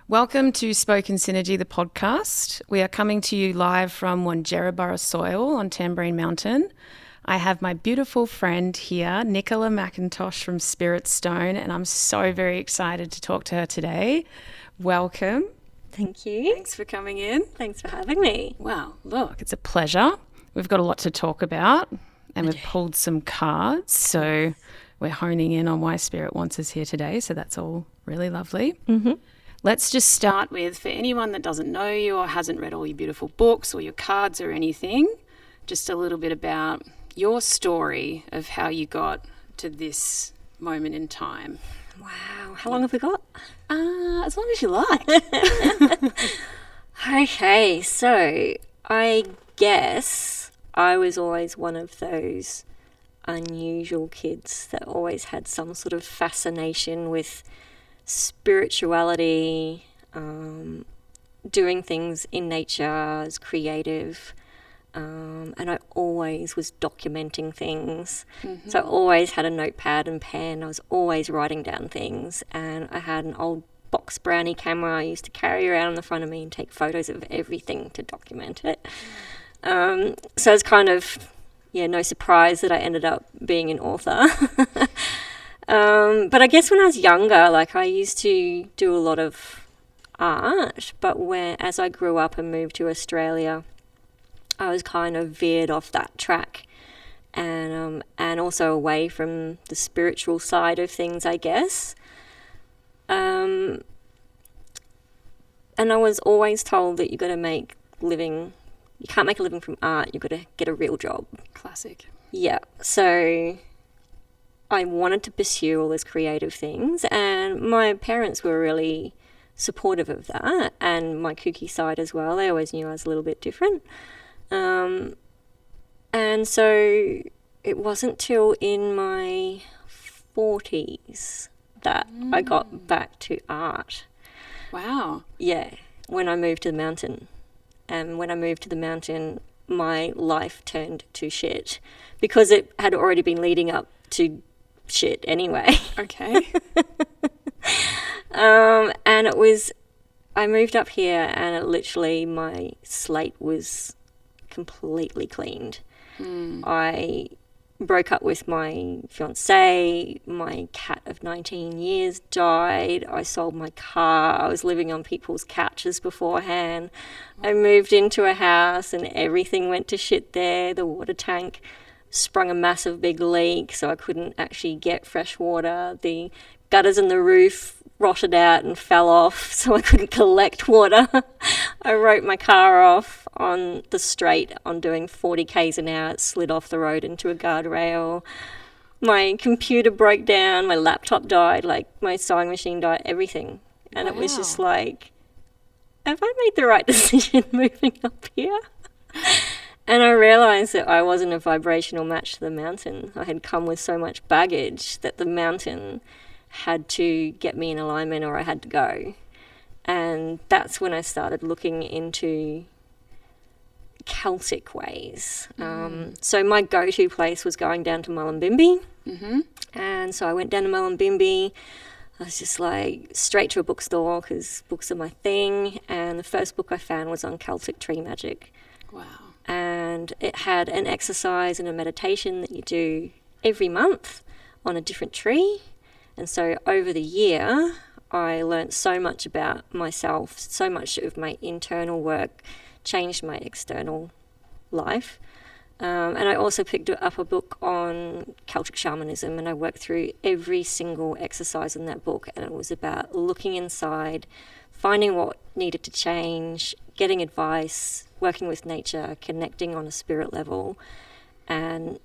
Welcome to Spoken Synergy, the podcast. We are coming to you live from Wangerriburra soil on Tambourine Mountain. I have my beautiful friend here, Nicola McIntosh from Spirit Stone, and I'm so very excited to talk to her today. Welcome. Thank you. Thanks for coming in. Thanks for having me. Wow, look, it's a pleasure. We've got a lot to talk about, and we've pulled some cards, so we're honing in on why Spirit wants us here today, so that's all really lovely. Mm-hmm. Let's just start with, for anyone that doesn't know you or hasn't read all your beautiful books or your cards or anything, just a little bit about your story of how you got to this moment in time. Wow. How long have we got? As long as you like. Okay, so I guess I was always one of those unusual kids that always had some sort of fascination with spirituality, doing things in nature, as creative, and I always was documenting things. Mm-hmm. So I always had a notepad and pen. I was always writing down things, and I had an old box brownie camera I used to carry around in the front of me and take photos of everything to document it. So it's kind of, no surprise that I ended up being an author. But I guess when I was younger, I used to do a lot of art, but as I grew up and moved to Australia, I was kind of veered off that track, and also away from the spiritual side of things, I guess. And I was always told that you can't make a living from art, you've got to get a real job. Classic. Yeah, so I wanted to pursue all those creative things, and my parents were really supportive of that, and my kooky side as well. They always knew I was a little bit different. And so it wasn't till in my 40s that I got back to art. Wow. Yeah, when I moved to the mountain. And when I moved to the mountain, my life turned to shit, because it had already been leading up to shit anyway. Okay. And I moved up here, and literally my slate was completely cleaned. I broke up with my fiance, my cat of 19 years died, I sold my car, I was living on people's couches beforehand. I moved into a house and everything went to shit there. The water tank sprung a massive big leak, so I couldn't actually get fresh water. The gutters in the roof rotted out and fell off, so I couldn't collect water. I wrote my car off on the straight on doing 40 k's an hour. It slid off the road into a guardrail. My computer broke down, my laptop died, my sewing machine died, everything. And It was just have I made the right decision moving up here? And I realised that I wasn't a vibrational match to the mountain. I had come with so much baggage that the mountain had to get me in alignment or I had to go. And that's when I started looking into Celtic ways. So my go-to place was going down to Mullumbimby. Mm-hmm. And so I went down to Mullumbimby. I was just straight to a bookstore, because books are my thing. And the first book I found was on Celtic tree magic. Wow. And it had an exercise and a meditation that you do every month on a different tree. And so over the year, I learnt so much about myself, so much of my internal work changed my external life. And I also picked up a book on Celtic Shamanism, and I worked through every single exercise in that book, and it was about looking inside, finding what needed to change, getting advice, working with nature, connecting on a spirit level, and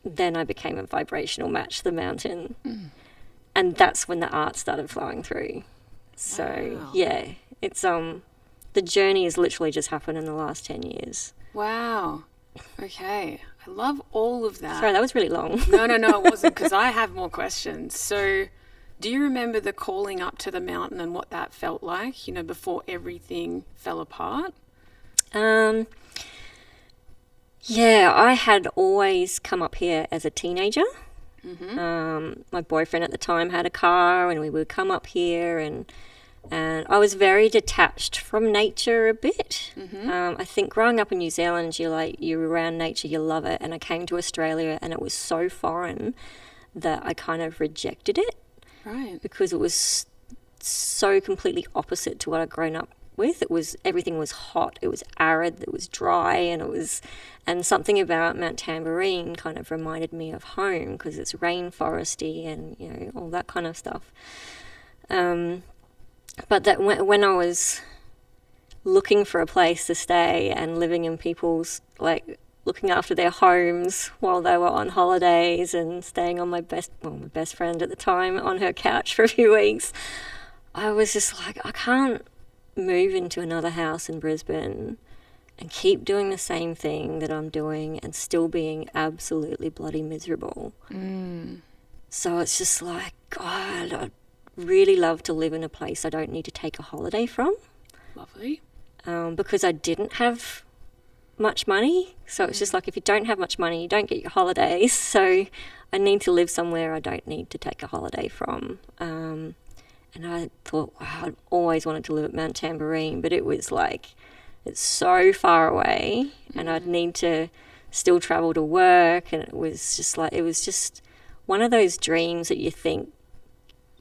then I became a vibrational match to the mountain. And that's when the art started flowing through. So, wow. It's the journey has literally just happened in the last 10 years. Wow. Okay. I love all of that. Sorry, that was really long. No, it wasn't, because I have more questions. So do you remember the calling up to the mountain and what that felt like, before everything fell apart? I had always come up here as a teenager. Mm-hmm. My boyfriend at the time had a car, and we would come up here, and And I was very detached from nature a bit. Mm-hmm. I think growing up in New Zealand, you're around nature, you love it. And I came to Australia and it was so foreign that I kind of rejected it. Right. Because it was so completely opposite to what I'd grown up with. Everything was hot, it was arid, it was dry, and something about Mount Tamborine kind of reminded me of home because it's rainforesty and all that kind of stuff. But that when I was looking for a place to stay and living in people's, like, looking after their homes while they were on holidays and staying on my best friend at the time on her couch for a few weeks, I was just like, I can't move into another house in Brisbane and keep doing the same thing that I'm doing and still being absolutely bloody miserable. So it's just like, God, I'd really love to live in a place I don't need to take a holiday from. Lovely. Because I didn't have much money. So it's just like, if you don't have much money, you don't get your holidays. So I need to live somewhere I don't need to take a holiday from. And I thought, wow, I'd always wanted to live at Mount Tamborine, but it was like, it's so far away and I'd need to still travel to work. And it was just one of those dreams that you think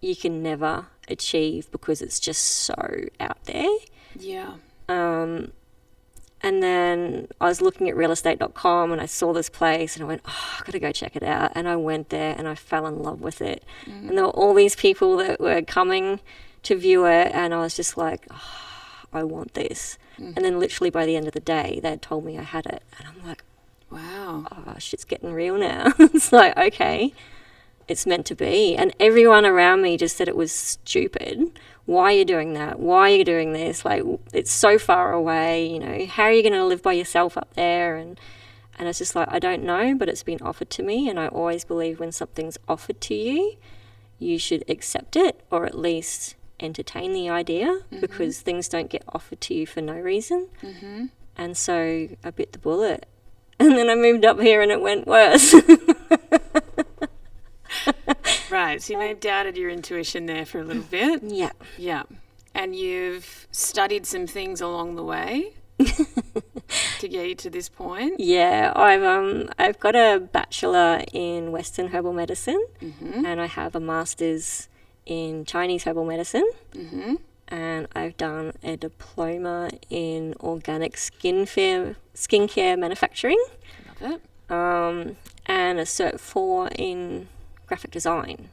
you can never achieve because it's just so out there. Yeah. And then I was looking at realestate.com and I saw this place and I went, oh, I've got to go check it out. And I went there and I fell in love with it. And there were all these people that were coming to view it and I was just like, oh, I want this. And then literally by the end of the day, they had told me I had it. And I'm like, wow, oh, shit's getting real now. It's like, okay, it's meant to be. And everyone around me just said it was stupid. Why are you doing that? Why are you doing this? Like, it's so far away, how are you going to live by yourself up there? And it's just like, I don't know, but it's been offered to me. And I always believe when something's offered to you, you should accept it or at least entertain the idea because things don't get offered to you for no reason. And so I bit the bullet. And then I moved up here and it went worse. Right, so you may have doubted your intuition there for a little bit. Yeah. Yeah. And you've studied some things along the way to get you to this point. Yeah, I've got a bachelor in Western herbal medicine and I have a master's in Chinese herbal medicine and I've done a diploma in organic skincare manufacturing. Love it. And a Cert 4 in graphic design.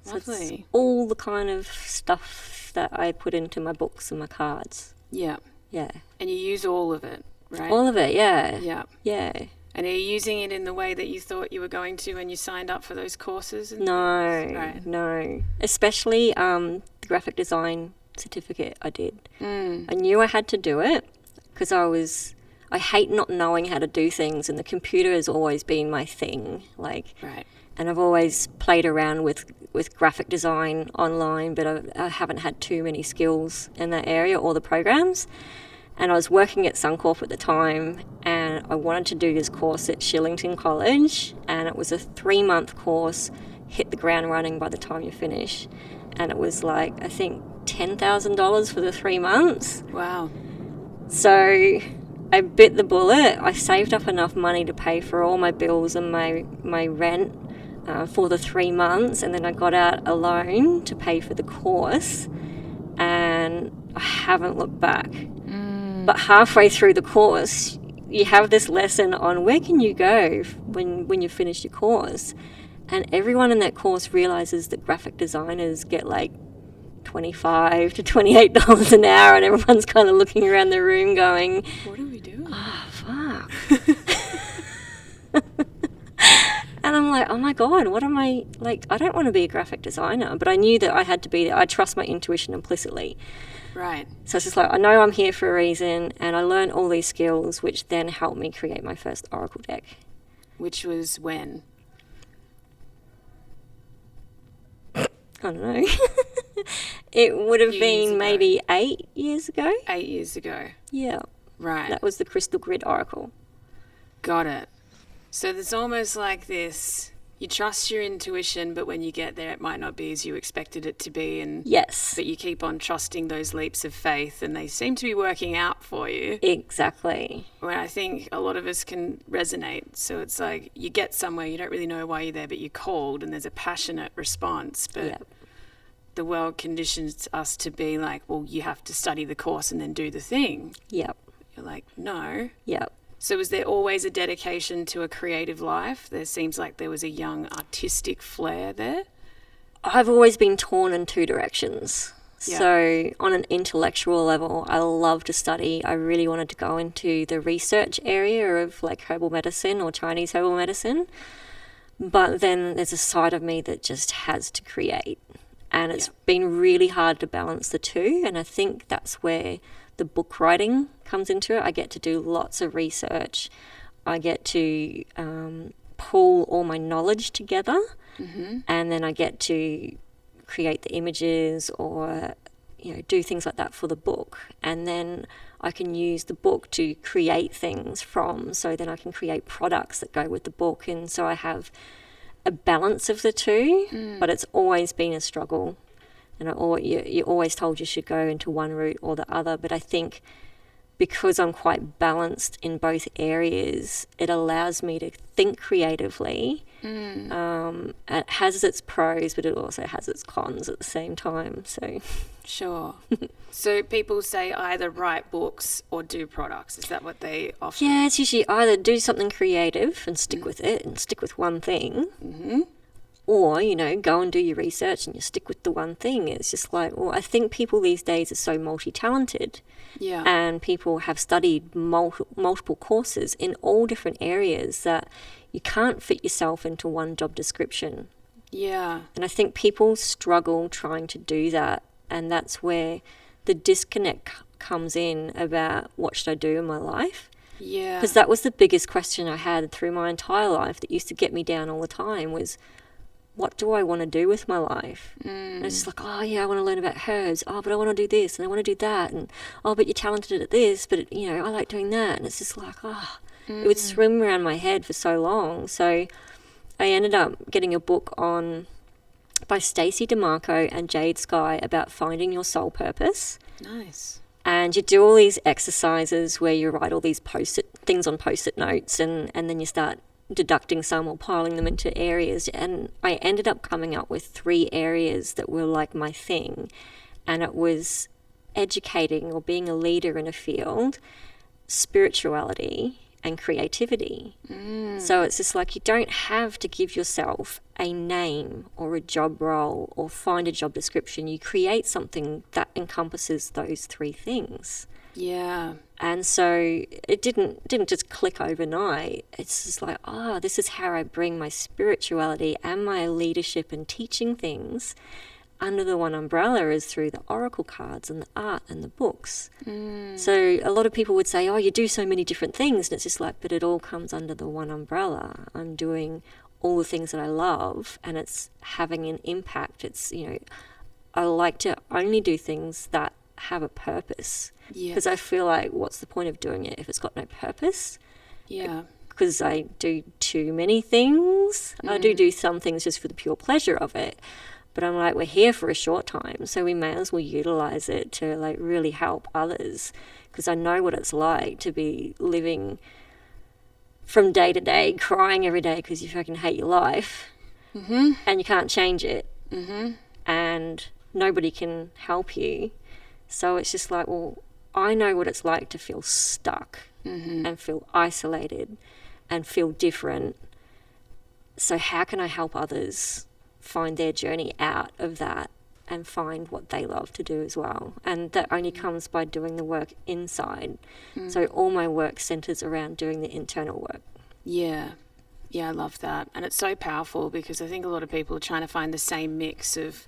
Lovely. So it's all the kind of stuff that I put into my books and my cards. Yeah. Yeah. And you use all of it, right? All of it, yeah. Yeah. Yeah. And are you using it in the way that you thought you were going to when you signed up for those courses? No, right. No. Especially the graphic design certificate I did. I knew I had to do it because I hate not knowing how to do things and the computer has always been my thing. Like, right. And I've always played around with graphic design online, but I haven't had too many skills in that area or the programs. And I was working at Suncorp at the time and I wanted to do this course at Shillington College and it was a 3-month course, hit the ground running by the time you finish. And it was like, I think, $10,000 for the 3 months. Wow. So I bit the bullet. I saved up enough money to pay for all my bills and my rent for the 3 months, and then I got out a loan to pay for the course, and I haven't looked back. But halfway through the course, you have this lesson on where can you go when you finish your course, and everyone in that course realizes that graphic designers get like $25 to $28 an hour, and everyone's kind of looking around the room going, what are we doing? Oh, fuck. And I'm like, oh my God, what am I, like, I don't want to be a graphic designer, but I knew that I had to be there. I trust my intuition implicitly. Right. So it's just like, I know I'm here for a reason, and I learned all these skills, which then helped me create my first Oracle deck. Which was when? I don't know. It would have been maybe 8 years ago. 8 years ago. Yeah. Right. That was the Crystal Grid Oracle. Got it. So there's almost like this You trust your intuition, but when you get there, it might not be as you expected it to be. And yes. But you keep on trusting those leaps of faith, and they seem to be working out for you. Exactly. When I think a lot of us can resonate. So it's like you get somewhere, you don't really know why you're there, but you're called, and there's a passionate response. But the world conditions us to be like, well, you have to study the course and then do the thing. Yep. You're like, no. Yep. So was there always a dedication to a creative life? There seems like there was a young artistic flair there. I've always been torn in two directions. Yeah. So on an intellectual level, I love to study. I really wanted to go into the research area of like herbal medicine or Chinese herbal medicine. But then there's a side of me that just has to create. And it's been really hard to balance the two. And I think that's where the book writing comes into it. I get to do lots of research. I get to pull all my knowledge together, and then I get to create the images or do things like that for the book. And then I can use the book to create things from, so then I can create products that go with the book. And so I have a balance of the two, but it's always been a struggle. And you're always told you should go into one route or the other. But I think because I'm quite balanced in both areas, it allows me to think creatively. It has its pros, but it also has its cons at the same time. So, sure. So people say either write books or do products. Is that what they often? Yeah, it's usually either do something creative and stick with it and stick with one thing. Or, go and do your research and you stick with the one thing. It's just like, well, I think people these days are so multi-talented. Yeah. And people have studied multiple courses in all different areas that you can't fit yourself into one job description. Yeah. And I think people struggle trying to do that. And that's where the disconnect comes in about what should I do in my life. Yeah. Because that was the biggest question I had through my entire life that used to get me down all the time was, what do I want to do with my life? And it's just like, oh, yeah, I want to learn about herbs. Oh, but I want to do this and I want to do that. And, oh, but you're talented at this, but, I like doing that. And it's just like, it would swim around my head for so long. So I ended up getting a book by Stacey DeMarco and Jade Sky about finding your soul purpose. Nice. And you do all these exercises where you write all these things on Post-it notes and then you start deducting some or piling them into areas, and I ended up coming up with 3 areas that were like my thing, and it was educating or being a leader in a field, spirituality and creativity. So it's just like you don't have to give yourself a name or a job role or find a job description. You create something that encompasses those 3 things. Yeah. And so it didn't just click overnight. It's just like, this is how I bring my spirituality and my leadership and teaching things under the one umbrella is through the oracle cards and the art and the books. So a lot of people would say, you do so many different things. And it's just like, but it all comes under the one umbrella. I'm doing all the things that I love and it's having an impact. It's, I like to only do things that have a purpose. Yeah. Because I feel like, what's the point of doing it if it's got no purpose? Yeah. Because I do too many things. I do some things just for the pure pleasure of it. But I'm like, we're here for a short time, so we may as well utilize it to like really help others. Because I know what it's like to be living from day to day, crying every day because you fucking hate your life, and you can't change it, and nobody can help you. So it's just like, well, I know what it's like to feel stuck and feel isolated and feel different. So how can I help others find their journey out of that and find what they love to do as well? And that only comes by doing the work inside. So all my work centers around doing the internal work. Yeah. Yeah, I love that. And it's so powerful because I think a lot of people are trying to find the same mix of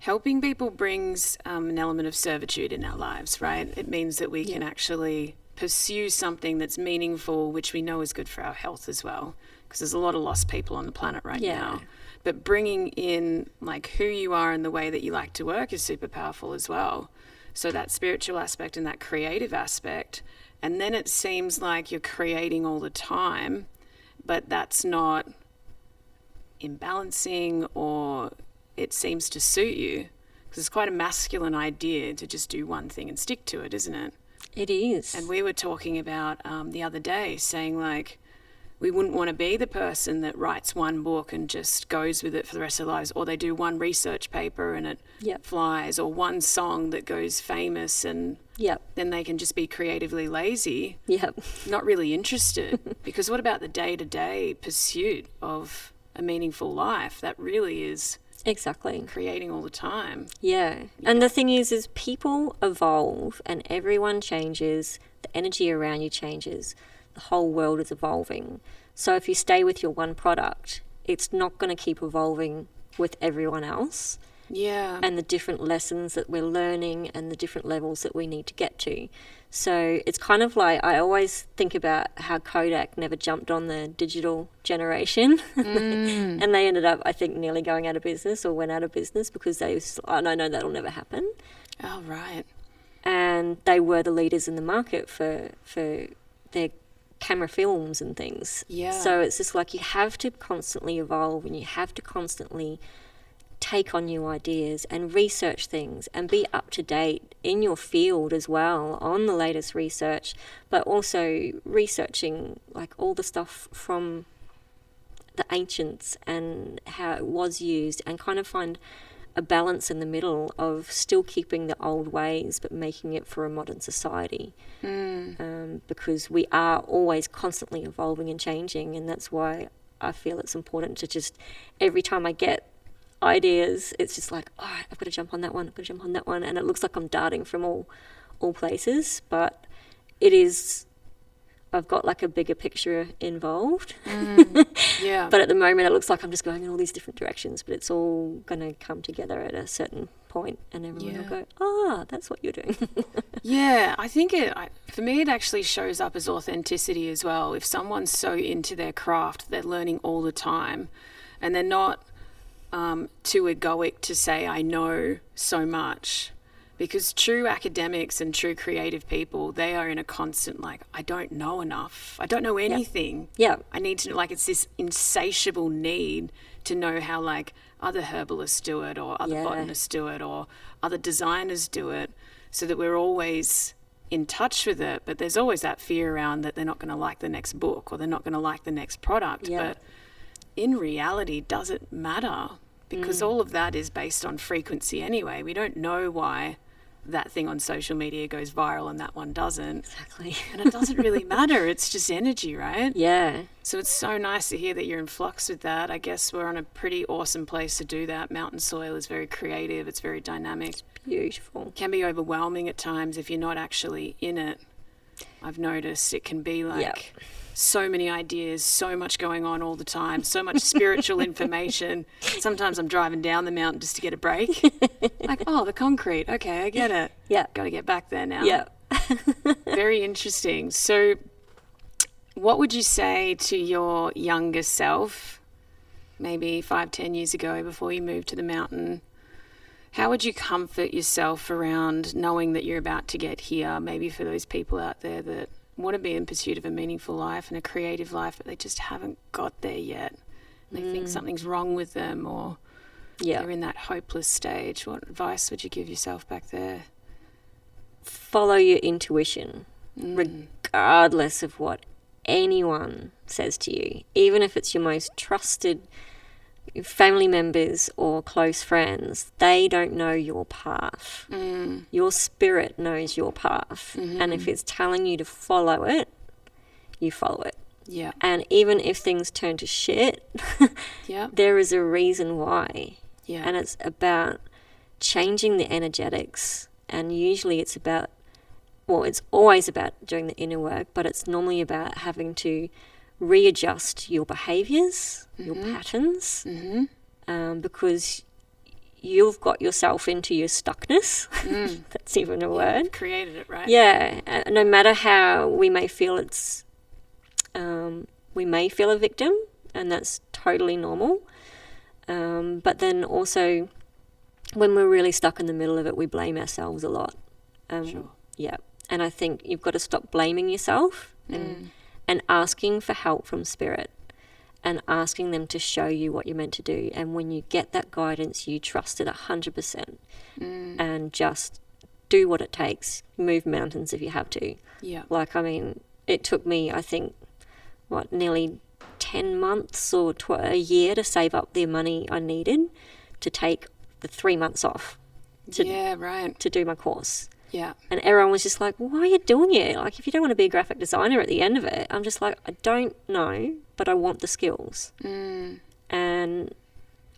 helping people brings an element of servitude in our lives, right? It means that we can actually pursue something that's meaningful, which we know is good for our health as well, because there's a lot of lost people on the planet right now. But bringing in like who you are and the way that you like to work is super powerful as well. So that spiritual aspect and that creative aspect. And then it seems like you're creating all the time, but that's not imbalancing or it seems to suit you. Because it's quite a masculine idea to just do one thing and stick to it, isn't it? It is. And we were talking about the other day saying like we wouldn't want to be the person that writes one book and just goes with it for the rest of their lives, or they do one research paper and it flies, or one song that goes famous and then they can just be creatively lazy, not really interested. Because what about the day-to-day pursuit of a meaningful life? That really is exactly creating all the time. And the thing is people evolve and everyone changes. The energy around you changes. The whole world is evolving. So if you stay with your one product, it's not going to keep evolving with everyone else. And the different lessons that we're learning and the different levels that we need to get to. So it's kind of like, I always think about how Kodak never jumped on the digital generation. And they ended up, I think, nearly going out of business or went out of business because they was, oh, no, that'll never happen. Oh, right. And they were the leaders in the market for their camera films and things. So it's just like you have to constantly evolve and you have to constantly take on new ideas and research things and be up to date in your field as well on the latest research, but also researching like all the stuff from the ancients and how it was used, and kind of find a balance in the middle of still keeping the old ways but making it for a modern society. Because we are always constantly evolving and changing, and that's why I feel it's important to just, every time I get ideas, it's just like, oh, I've got to jump on that one, and it looks like I'm darting from all places, but it is, I've got like a bigger picture involved. But at the moment it looks like I'm just going in all these different directions, but it's all going to come together at a certain point and everyone will go, ah, that's what you're doing. I think for me it actually shows up as authenticity as well. If someone's so into their craft, they're learning all the time and they're not too egoic to say I know so much, because true academics and true creative people, they are in a constant like, I don't know enough, I don't know anything. I need to know, like it's this insatiable need to know how like other herbalists do it or other botanists do it or other designers do it, so that we're always in touch with it. But there's always that fear around that they're not going to like the next book or they're not going to like the next product. But in reality, does it matter? Because all of that is based on frequency anyway. We don't know why that thing on social media goes viral and that one doesn't. Exactly. And it doesn't really matter. It's just energy, right? So it's so nice to hear that you're in flux with that. I guess we're on a pretty awesome place to do that. Mountain soil is very creative. It's very dynamic. It's beautiful. It can be overwhelming at times if you're not actually in it. I've noticed it can be like so many ideas, so much going on all the time, so much spiritual information. Sometimes I'm driving down the mountain just to get a break. Like, oh, the concrete. Okay, I get it. Got to get back there now. Very interesting. So what would you say to your younger self, maybe 5-10 years ago before you moved to the mountain? How would you comfort yourself around knowing that you're about to get here, maybe for those people out there that want to be in pursuit of a meaningful life and a creative life, but they just haven't got there yet? They think something's wrong with them, or they're in that hopeless stage. What advice would you give yourself back there? Follow your intuition, regardless of what anyone says to you. Even if it's your most trusted family members or close friends, they don't know your path. Your spirit knows your path. And if it's telling you to follow it, you follow it. And even if things turn to shit, there is a reason why. And it's about changing the energetics. And usually it's about, well, it's always about doing the inner work, but it's normally about having to readjust your behaviors, your patterns, because you've got yourself into your stuckness. That's even a word. You've created it, right? No matter how we may feel we may feel a victim, and that's totally normal. But then also, when we're really stuck in the middle of it, we blame ourselves a lot. And I think you've got to stop blaming yourself and asking for help from spirit, and asking them to show you what you're meant to do. And when you get that guidance, you trust it 100% and just do what it takes. Move mountains if you have to. Yeah. Like, I mean, it took me, I think, nearly 10 months or a year to save up the money I needed to take the 3 months off to do my course. Yeah. And everyone was just like, why are you doing it? Like, if you don't want to be a graphic designer at the end of it, I'm just like, I don't know, but I want the skills. And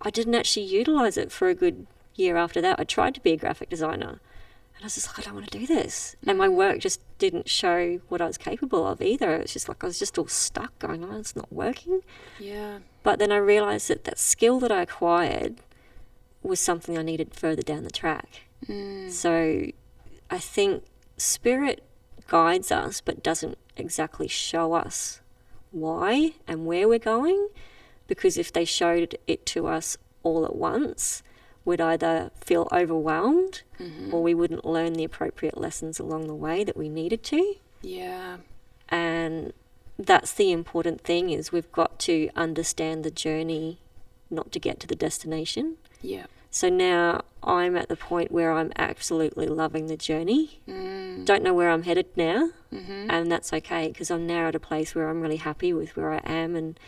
I didn't actually utilize it for a good year after that. I tried to be a graphic designer. And I was just like, I don't want to do this. And my work just didn't show what I was capable of either. It was just like I was just all stuck going, oh, it's not working. Yeah. But then I realised that that skill that I acquired was something I needed further down the track. So I think spirit guides us but doesn't exactly show us why and where we're going, because if they showed it to us all at once, we'd either feel overwhelmed or we wouldn't learn the appropriate lessons along the way that we needed to. Yeah. And that's the important thing, is we've got to understand the journey, not to get to the destination. Yeah. So now I'm at the point where I'm absolutely loving the journey. Don't know where I'm headed now, and that's okay, because I'm now at a place where I'm really happy with where I am and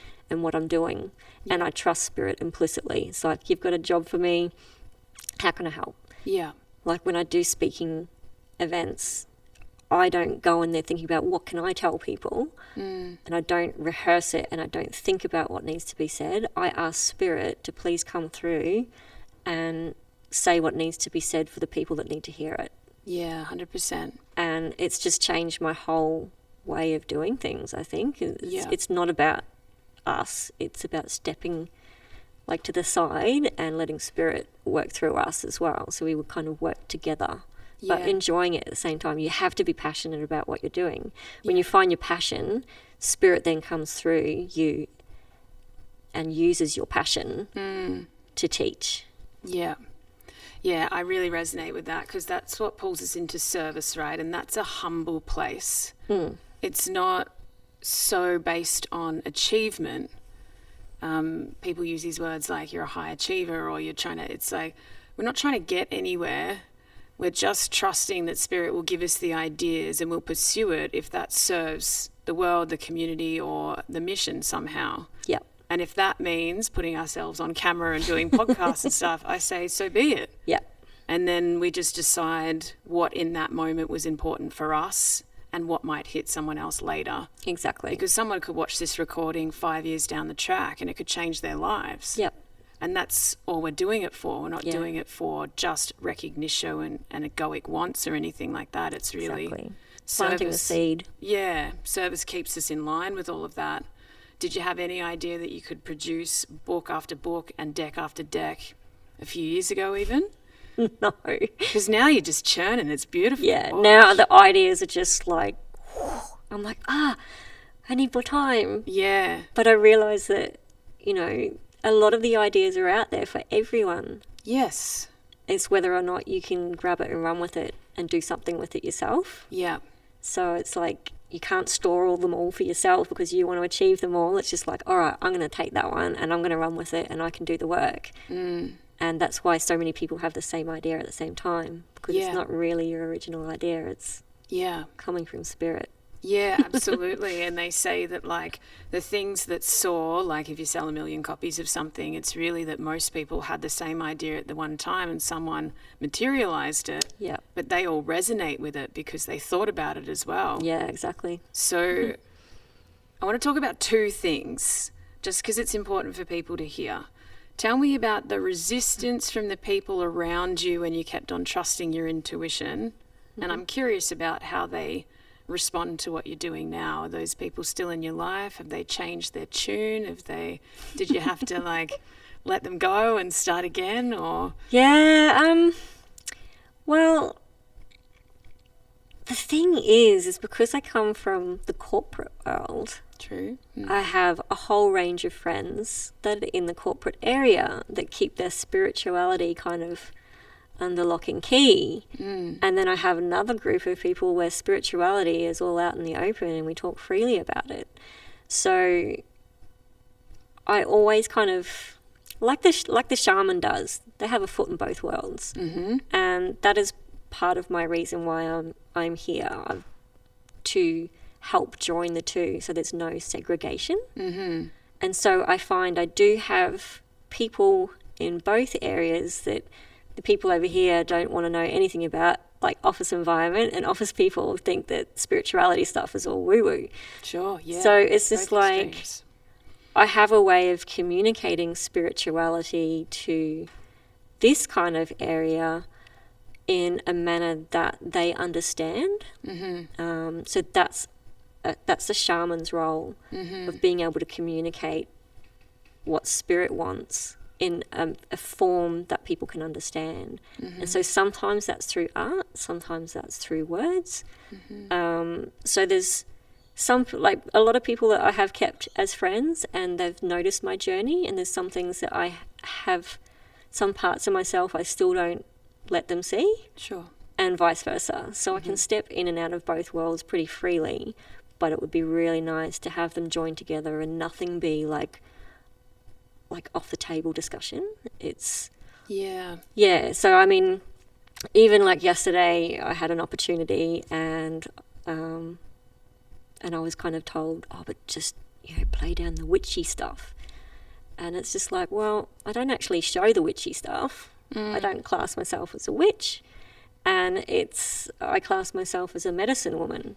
what I'm doing. Yeah. And I trust spirit implicitly. It's like, you've got a job for me. How can I help? Yeah. Like when I do speaking events, I don't go in there thinking about what can I tell people, and I don't rehearse it and I don't think about what needs to be said. I ask spirit to please come through and say what needs to be said for the people that need to hear it. Yeah, 100%. And it's just changed my whole way of doing things, I think. It's not about us. It's about stepping like to the side and letting spirit work through us as well. So we would kind of work together, but enjoying it at the same time. You have to be passionate about what you're doing. When you find your passion, spirit then comes through you and uses your passion to teach. Yeah. Yeah, I really resonate with that, because that's what pulls us into service, right? And that's a humble place. It's not so based on achievement. People use these words like you're a high achiever or you're trying to, it's like, we're not trying to get anywhere. We're just trusting that spirit will give us the ideas and we'll pursue it if that serves the world, the community, or the mission somehow. Yep. And if that means putting ourselves on camera and doing podcasts and stuff, I say, so be it. Yeah. And then we just decide what in that moment was important for us and what might hit someone else later. Exactly. Because someone could watch this recording 5 years down the track and it could change their lives. Yep. And that's all we're doing it for. We're not doing it for just recognition and egoic wants or anything like that. It's really planting the seed. Yeah. Service keeps us in line with all of that. Did you have any idea that you could produce book after book and deck after deck a few years ago even? No. Because now you're just churning. It's beautiful. Yeah, now the ideas are just like, I'm like, I need more time. Yeah. But I realise that, a lot of the ideas are out there for everyone. Yes. It's whether or not you can grab it and run with it and do something with it yourself. Yeah. So it's like, you can't store all them all for yourself because you want to achieve them all. It's just like, all right, I'm going to take that one and I'm going to run with it and I can do the work. And that's why so many people have the same idea at the same time, because it's not really your original idea. It's coming from spirit. Yeah, absolutely. And they say that, like, the things that soar, like if you sell 1 million copies of something, it's really that most people had the same idea at the one time and someone materialized it. Yeah. But they all resonate with it because they thought about it as well. Yeah, exactly. So I want to talk about 2 things, just because it's important for people to hear. Tell me about the resistance from the people around you when you kept on trusting your intuition. And I'm curious about how they respond to what you're doing now. Are those people still in your life? Have they changed their tune? Did you have to like let them go and start again, or? Yeah, well, the thing is because I come from the corporate world. True. I have a whole range of friends that are in the corporate area that keep their spirituality kind of under lock and key. And then I have another group of people where spirituality is all out in the open and we talk freely about it. So I always kind of, like the shaman does, they have a foot in both worlds. Mm-hmm. And that is part of my reason why I'm here, to help join the two so there's no segregation. Mm-hmm. And so I find I do have people in both areas that the people over here don't want to know anything about, like office environment, and office people think that spirituality stuff is all woo-woo. Sure, yeah. So it's just Both like, extremes. I have a way of communicating spirituality to this kind of area in a manner that they understand. Mm-hmm. So that's the shaman's role, Mm-hmm. of being able to communicate what spirit wants in a form that people can understand. Mm-hmm. And so sometimes that's through art, sometimes that's through words. Mm-hmm. So there's some, like a lot of people that I have kept as friends, and they've noticed my journey, and there's some things that I have, some parts of myself I still don't let them see, Sure. and vice versa. So I can step in and out of both worlds pretty freely, but it would be really nice to have them join together and nothing be like off the table discussion. It's, Yeah. yeah. So I mean, even like yesterday, I had an opportunity, and I was kind of told, oh, but just, play down the witchy stuff. And it's just like, well, I don't actually show the witchy stuff. I don't class myself as a witch, and I class myself as a medicine woman.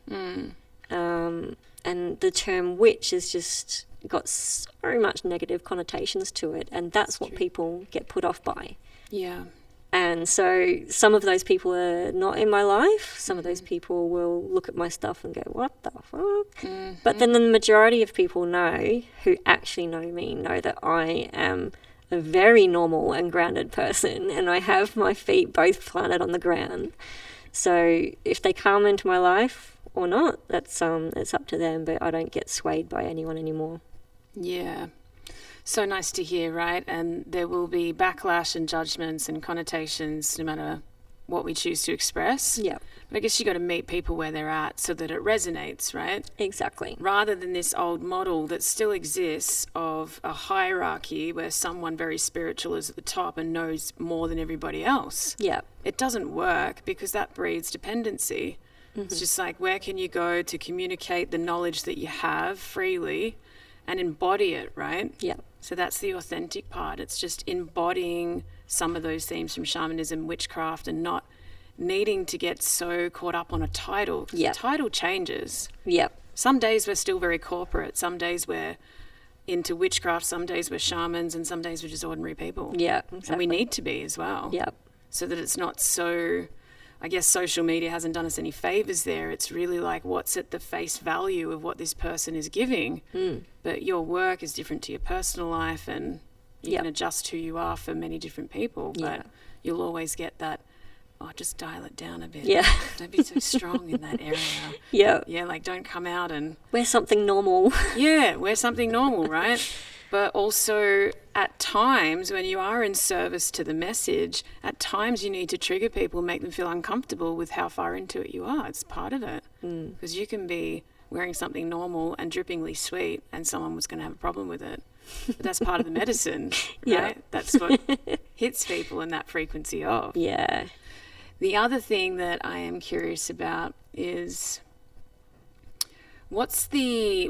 And the term witch has just got so much negative connotations to it, and that's what people get put off by. Yeah. And so some of those people are not in my life. Some of those people will look at my stuff and go, what the fuck? Mm-hmm. But then the majority of people who actually know me, know that I am a very normal and grounded person, and I have my feet both planted on the ground. So if they come into my life or not, it's up to them, but I don't get swayed by anyone anymore. Yeah. So nice to hear, right? And there will be backlash and judgments and connotations no matter what we choose to express. Yeah, But I guess you got to meet people where they're at so that it resonates, right? exactly. Rather than this old model that still exists of a hierarchy where someone very spiritual is at the top and knows more than everybody else. Yeah, It doesn't work because that breeds dependency. It's just like, where can you go to communicate the knowledge that you have freely and embody it, right? yeah, So that's the authentic part. It's just embodying some of those themes from shamanism, witchcraft, and not needing to get so caught up on a title. 'Cause Yeah. the title changes. yeah, Some days we're still very corporate. Some days we're into witchcraft. Some days we're shamans, and some days we're just ordinary people. yeah, exactly. And we need to be as well. Yeah, So that it's not so, I guess social media hasn't done us any favors there. It's really like, what's at the face value of what this person is giving. But your work is different to your personal life, and you Yep. can adjust who you are for many different people. Yeah. But you'll always get that, oh, just dial it down a bit. Yeah. Don't be so strong in that area. yeah. Yeah, like don't come out and, Wear something normal. yeah, wear something normal, right? But also at times when you are in service to the message, at times you need to trigger people, make them feel uncomfortable with how far into it you are. It's part of it. Because you can be wearing something normal and drippingly sweet and someone was going to have a problem with it. But that's part of the medicine, Yeah. right? That's what hits people in that frequency of. Yeah. The other thing that I am curious about is what's the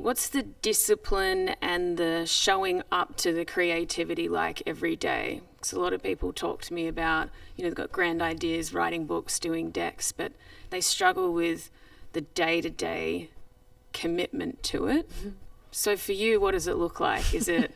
discipline and the showing up to the creativity like every day? Because a lot of people talk to me about, they've got grand ideas, writing books, doing decks, but they struggle with the day-to-day commitment to it. So for you, what does it look like? Is it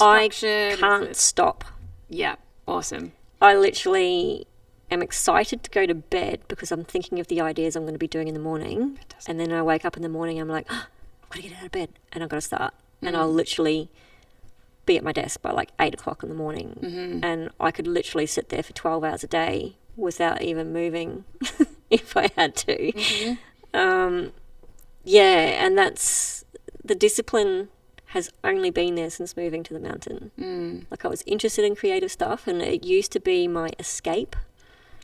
I structured? can't stop. Yeah, awesome. I literally am excited to go to bed because I'm thinking of the ideas I'm going to be doing in the morning. And then I wake up in the morning, I'm like, oh, I've got to get out of bed and I've got to start. And I'll literally be at my desk by like 8 o'clock in the morning. And I could literally sit there for 12 hours a day without even moving if I had to. Yeah, and that's, the discipline has only been there since moving to the mountain. Like I was interested in creative stuff, and it used to be my escape.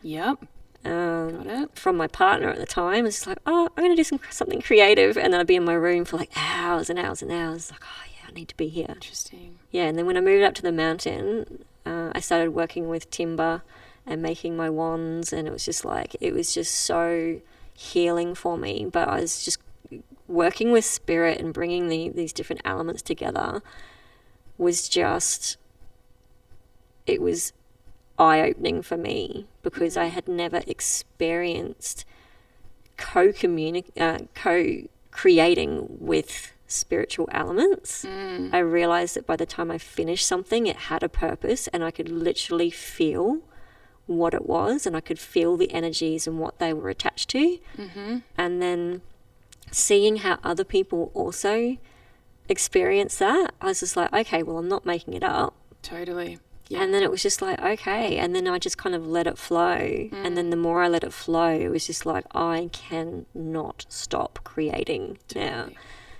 Yep. Got it. From my partner at the time. It's like, oh, I'm going to do something creative, and then I'd be in my room for like hours and hours and hours. Like, oh yeah, I need to be here. Interesting. Yeah, and then when I moved up to the mountain, I started working with timber and making my wands, and it was just so healing for me. But I was just working with spirit and bringing these different elements together it was eye-opening for me, because I had never experienced co-creating with spiritual elements. I realized that by the time I finished something, it had a purpose, and I could literally feel what it was, and I could feel the energies and what they were attached to. And then seeing how other people also experience that, I was just like, okay, well, I'm not making it up. Totally. Yeah. And then it was just like, okay. And then I just kind of let it flow. And then the more I let it flow, it was just like, I cannot stop creating now.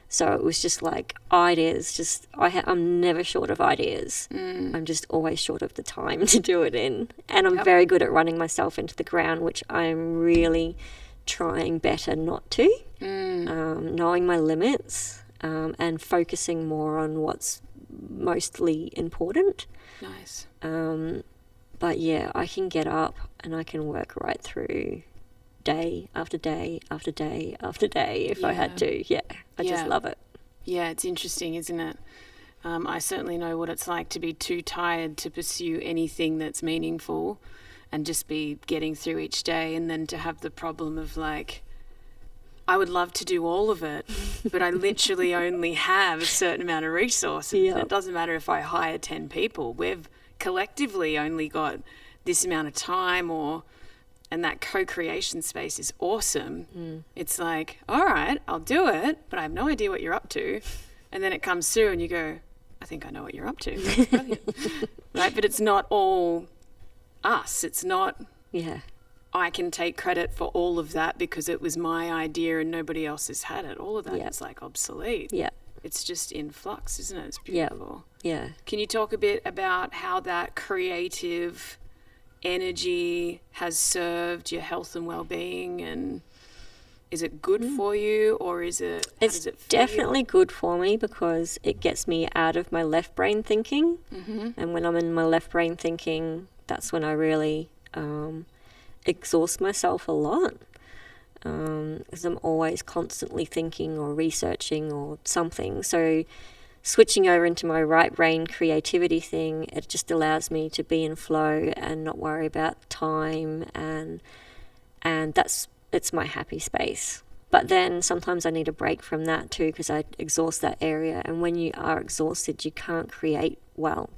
So it was just like ideas, I'm never short of ideas. I'm just always short of the time to do it in. And I'm very good at running myself into the ground, which I'm really trying better not to. Knowing my limits and focusing more on what's mostly important. Nice. But yeah, I can get up and I can work right through day after day after day after day if I had to. Yeah, I just love it. Yeah, it's interesting, isn't it? I certainly know what it's like to be too tired to pursue anything that's meaningful and just be getting through each day, and then to have the problem of like, I would love to do all of it, but I literally only have a certain amount of resources. Yep. It doesn't matter if I hire 10 people. We've collectively only got this amount of time, and that co-creation space is awesome. It's like, all right, I'll do it, but I have no idea what you're up to. And then it comes through and you go, I think I know what you're up to. That's brilliant. Right? But it's not all us. It's not... I can take credit for all of that because it was my idea and nobody else has had it. All of that is like obsolete. Yeah. It's just in flux, isn't it? It's beautiful. Yeah. Can you talk a bit about how that creative energy has served your health and well-being, and is it good for you, or is it... It's definitely good for me because it gets me out of my left brain thinking. And when I'm in my left brain thinking, that's when I really... exhaust myself a lot, because I'm always constantly thinking or researching or something. So switching over into my right brain creativity thing, it just allows me to be in flow and not worry about time, and it's my happy space. But then sometimes I need a break from that too, because I exhaust that area, and when you are exhausted you can't create well.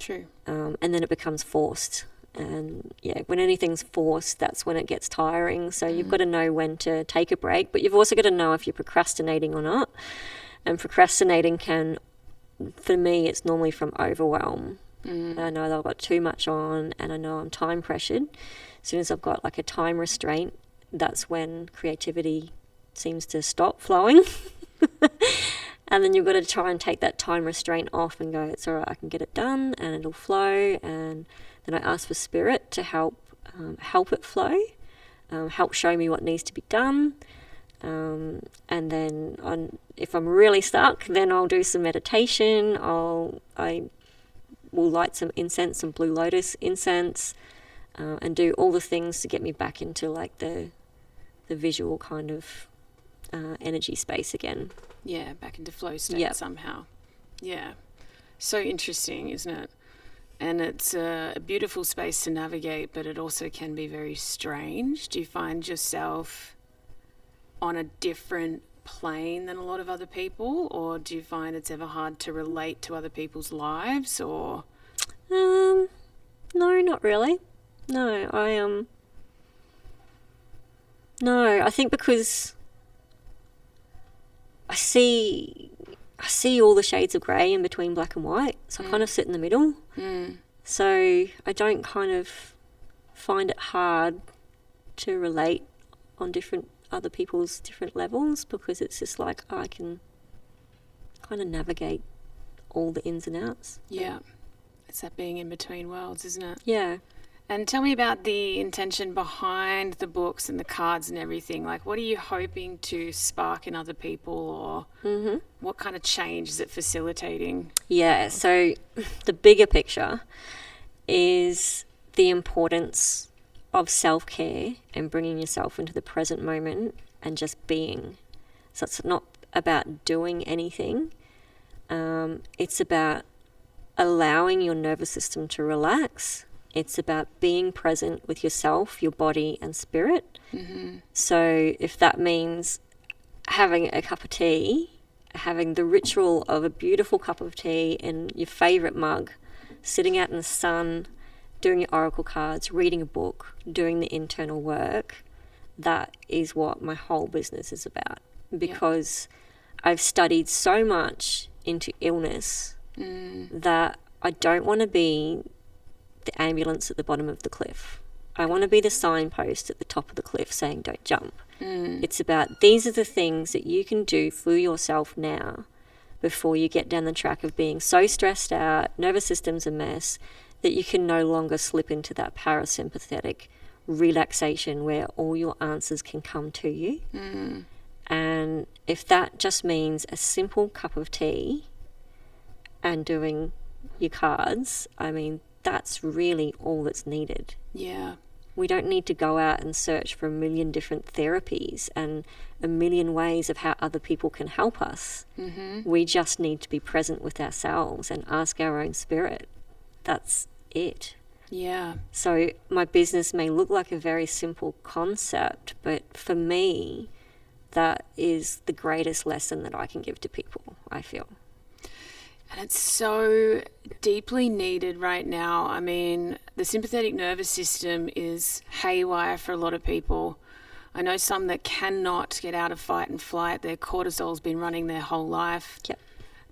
True. And then it becomes forced. And yeah, when anything's forced, that's when it gets tiring. So you've got to know when to take a break, but you've also got to know if you're procrastinating or not. And procrastinating for me, it's normally from overwhelm. I know that I've got too much on, and I know I'm time pressured. As soon as I've got like a time restraint, that's when creativity seems to stop flowing. And then you've got to try and take that time restraint off and go, it's all right, I can get it done and it'll flow. And then I ask for spirit to help it flow, help show me what needs to be done. And then if I'm really stuck, then I'll do some meditation. I will light some incense, some blue lotus incense, and do all the things to get me back into like the visual kind of energy space again. Yeah, back into flow state somehow. Yeah. So interesting, isn't it? And it's a beautiful space to navigate, but it also can be very strange. Do you find yourself on a different plane than a lot of other people, or do you find it's ever hard to relate to other people's lives, or? No, not really. No, I think because I see all the shades of grey in between black and white, so I kind of sit in the middle. So I don't kind of find it hard to relate on other people's different levels, because it's just like I can kind of navigate all the ins and outs. Yeah. It's that being in between worlds, isn't it? Yeah. And tell me about the intention behind the books and the cards and everything. Like, what are you hoping to spark in other people, or what kind of change is it facilitating? Yeah, so the bigger picture is the importance of self-care and bringing yourself into the present moment and just being. So it's not about doing anything. It's about allowing your nervous system to relax. It's about being present with yourself, your body and spirit. So if that means having a cup of tea, having the ritual of a beautiful cup of tea in your favourite mug, sitting out in the sun, doing your oracle cards, reading a book, doing the internal work, that is what my whole business is about. Because I've studied so much into illness that I don't want to be the ambulance at the bottom of the cliff. I want to be the signpost at the top of the cliff saying don't jump. It's about these are the things that you can do for yourself now before you get down the track of being so stressed out, nervous system's a mess, that you can no longer slip into that parasympathetic relaxation where all your answers can come to you. And if that just means a simple cup of tea and doing your cards, I mean, that's really all that's needed. Yeah. We don't need to go out and search for a million different therapies and a million ways of how other people can help us. We just need to be present with ourselves and ask our own spirit. That's it. Yeah. So my business may look like a very simple concept, but for me, that is the greatest lesson that I can give to people, I feel. And it's so deeply needed right now. I mean, the sympathetic nervous system is haywire for a lot of people. I know some that cannot get out of fight and flight. Their cortisol's been running their whole life.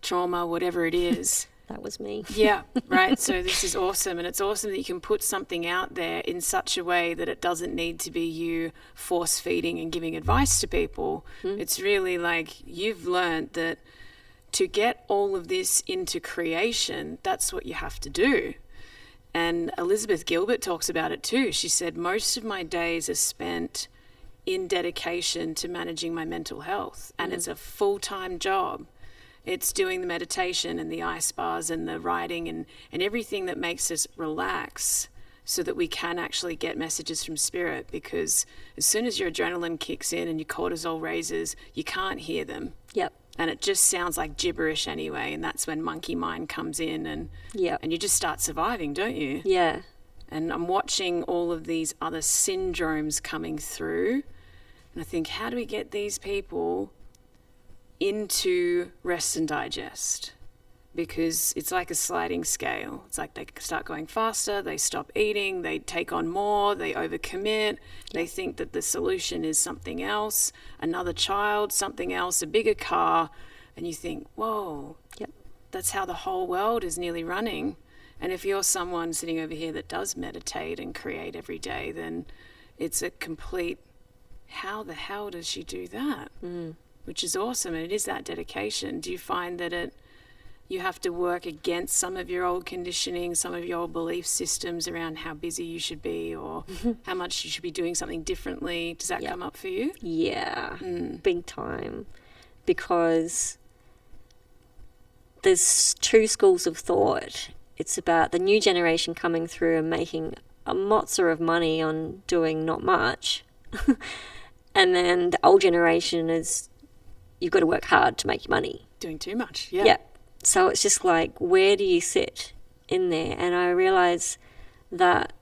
Trauma, whatever it is. That was me. Yeah, right. So this is awesome. And it's awesome that you can put something out there in such a way that it doesn't need to be you force feeding and giving advice to people. It's really like you've learned that to get all of this into creation, that's what you have to do. And Elizabeth Gilbert talks about it too. She said, most of my days are spent in dedication to managing my mental health. And it's a full-time job. It's doing the meditation and the ice bars and the writing and everything that makes us relax so that we can actually get messages from spirit. Because as soon as your adrenaline kicks in and your cortisol raises, you can't hear them. And it just sounds like gibberish anyway. And that's when monkey mind comes in and you just start surviving, don't you? Yeah. And I'm watching all of these other syndromes coming through. And I think, how do we get these people into rest and digest? Because it's like a sliding scale. It's like they start going faster, they stop eating, they take on more, they overcommit, they think that the solution is something else, another child, something else, a bigger car, and you think, whoa, that's how the whole world is nearly running. And if you're someone sitting over here that does meditate and create every day, then it's a complete, how the hell does she do that? Which is awesome, and it is that dedication. Do you find that you have to work against some of your old conditioning, some of your old belief systems around how busy you should be or how much you should be doing something differently? Does that come up for you? Yeah, big time. Because there's two schools of thought. It's about the new generation coming through and making a mozza of money on doing not much. And then the old generation is, you've got to work hard to make your money. Doing too much, yeah. So it's just like, where do you sit in there? And I realised that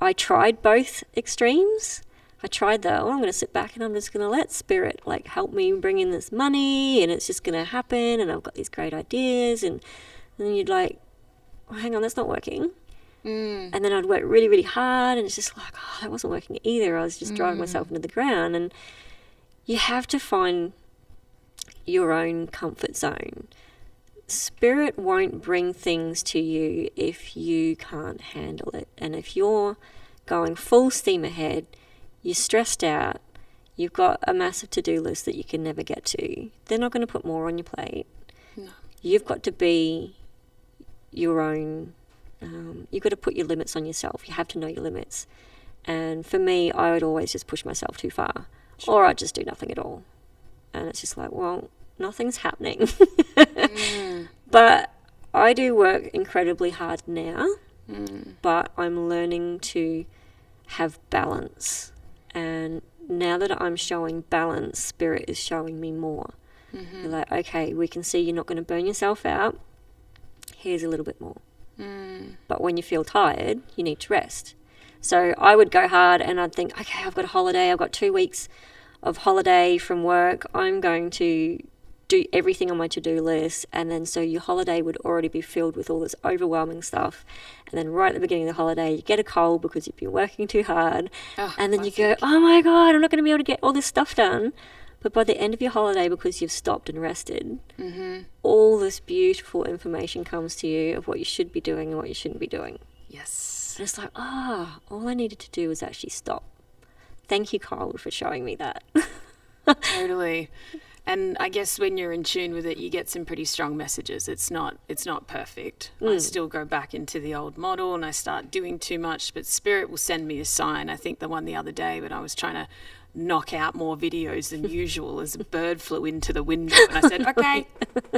I tried both extremes. I tried I'm going to sit back and I'm just going to let spirit like help me bring in this money and it's just going to happen and I've got these great ideas. And then you'd like, oh, hang on, that's not working. And then I'd work really, really hard and it's just like, oh, that wasn't working either. I was just driving myself into the ground. And you have to find your own comfort zone. Spirit won't bring things to you if you can't handle it. And if you're going full steam ahead, you're stressed out, you've got a massive to-do list that you can never get to, they're not going to put more on your plate. No. You've got to be your own You've got to put your limits on yourself. You have to know your limits. And for me, I would always just push myself too far, or I'd just do nothing at all. And it's just like, well, nothing's happening. But I do work incredibly hard now, but I'm learning to have balance. And now that I'm showing balance, Spirit is showing me more. You're like, okay, we can see you're not going to burn yourself out. Here's a little bit more. But when you feel tired, you need to rest. So I would go hard and I'd think, okay, I've got a holiday. I've got 2 weeks of holiday from work. I'm going to do everything on my to-do list. And then so your holiday would already be filled with all this overwhelming stuff. And then right at the beginning of the holiday, you get a cold because you've been working too hard. And then you go, oh my God, I'm not going to be able to get all this stuff done. But by the end of your holiday, because you've stopped and rested, all this beautiful information comes to you of what you should be doing and what you shouldn't be doing. Yes. And it's like, all I needed to do was actually stop. Thank you, Cold, for showing me that. Totally. And I guess when you're in tune with it, you get some pretty strong messages. It's not perfect. I still go back into the old model and I start doing too much, but Spirit will send me a sign. I think the one the other day when I was trying to knock out more videos than usual as a bird flew into the window and I said, okay,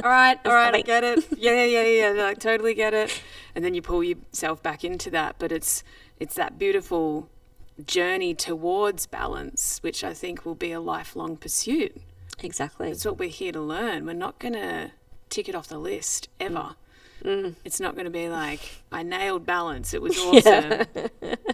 all right, I get it. Yeah, I totally get it. And then you pull yourself back into that. But it's that beautiful journey towards balance, which I think will be a lifelong pursuit. Exactly. That's what we're here to learn. We're not going to tick it off the list ever. It's not going to be like, I nailed balance. It was awesome.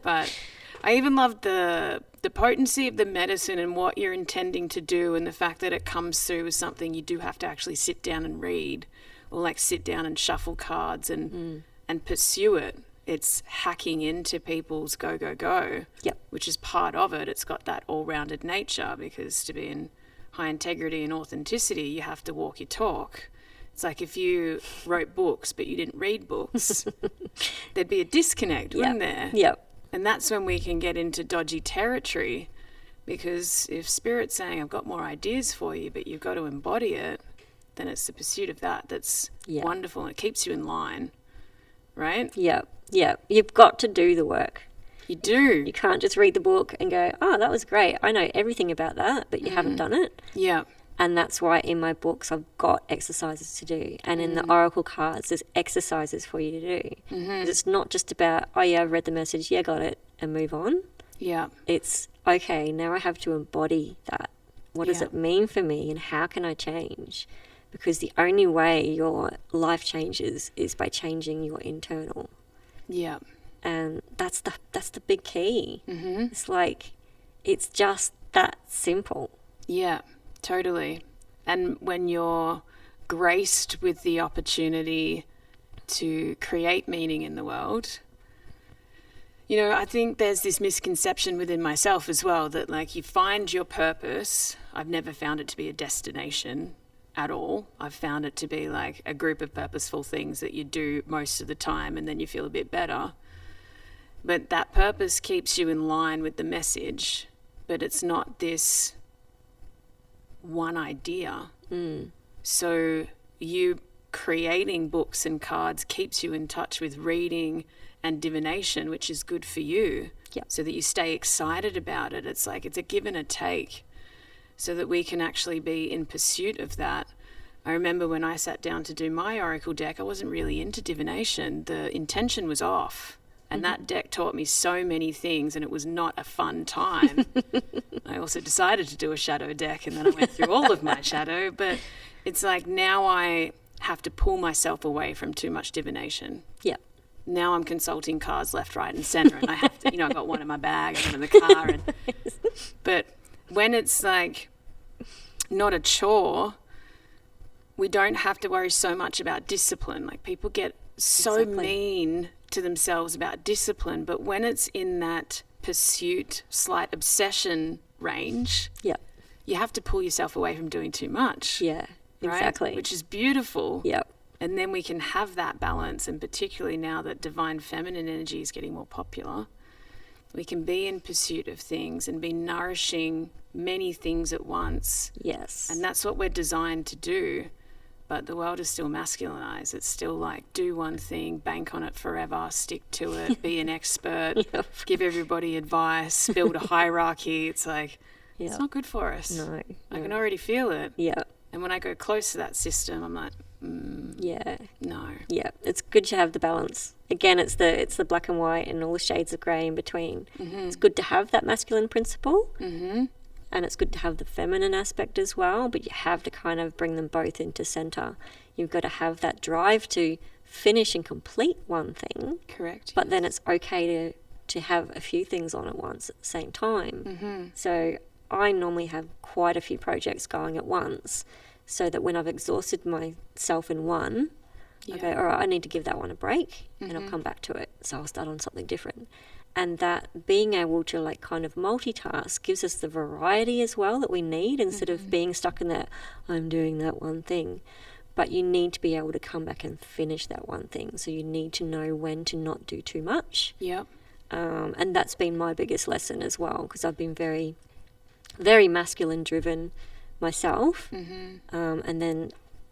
But I even love the potency of the medicine and what you're intending to do, and the fact that it comes through as something you do have to actually sit down and read, or like sit down and shuffle cards and pursue it. It's hacking into people's go, which is part of it. It's got that all-rounded nature, because to be in high integrity and authenticity, you have to walk your talk. It's like if you wrote books but you didn't read books, there'd be a disconnect, wouldn't there? Yep. And that's when we can get into dodgy territory, because if Spirit's saying, I've got more ideas for you, but you've got to embody it, then it's the pursuit of that that's wonderful, and it keeps you in line, right? Yeah. You've got to do the work. You do. You can't just read the book and go, oh, that was great. I know everything about that, but you haven't done it. Yeah. And that's why in my books I've got exercises to do. And in the oracle cards, there's exercises for you to do. It's not just about, oh, yeah, I've read the message, yeah, got it, and move on. Yeah. It's, okay, now I have to embody that. What does it mean for me, and how can I change? Because the only way your life changes is by changing your internal. Yeah. And that's the big key. It's like, it's just that simple. Yeah, totally. And when you're graced with the opportunity to create meaning in the world, you know, I think there's this misconception within myself as well that, like, you find your purpose. I've never found it to be a destination at all. I've found it to be like a group of purposeful things that you do most of the time, and then you feel a bit better. But that purpose keeps you in line with the message, but it's not this one idea. So you creating books and cards keeps you in touch with reading and divination, which is good for you, so that you stay excited about it. It's like it's a give and a take, so that we can actually be in pursuit of that. I remember when I sat down to do my oracle deck, I wasn't really into divination. The intention was off. And that deck taught me so many things, and it was not a fun time. I also decided to do a shadow deck, and then I went through all of my shadow. But it's like now I have to pull myself away from too much divination. Yeah. Now I'm consulting cards left, right, and center, and I have to, I've got one in my bag, I've got one in the car. But when it's like not a chore, we don't have to worry so much about discipline. Like, people get so mean to themselves about discipline, but when it's in that pursuit, slight obsession range, you have to pull yourself away from doing too much. Yeah, exactly. Right? Which is beautiful. Yep. And then we can have that balance, and particularly now that divine feminine energy is getting more popular, we can be in pursuit of things and be nourishing many things at once. Yes. And that's what we're designed to do. but the world is still masculinized. It's still like, do one thing, bank on it forever, stick to it, be an expert, give everybody advice, build a hierarchy. It's like, it's not good for us. No. I can already feel it. Yeah. And when I go close to that system, I'm like, no. Yeah, it's good to have the balance. Again, it's the black and white and all the shades of grey in between. It's good to have that masculine principle, and it's good to have the feminine aspect as well, but you have to kind of bring them both into centre. You've got to have that drive to finish and complete one thing. Correct. But then it's okay to have a few things on at once at the same time. So I normally have quite a few projects going at once, so that when I've exhausted myself in one, I go, all right, I need to give that one a break, and I'll come back to it. So I'll start on something different. And that being able to like kind of multitask gives us the variety as well that we need, instead of being stuck in that, I'm doing that one thing. But you need to be able to come back and finish that one thing. So you need to know when to not do too much. Yep. And that's been my biggest lesson as well, because I've been very, very masculine driven myself, and then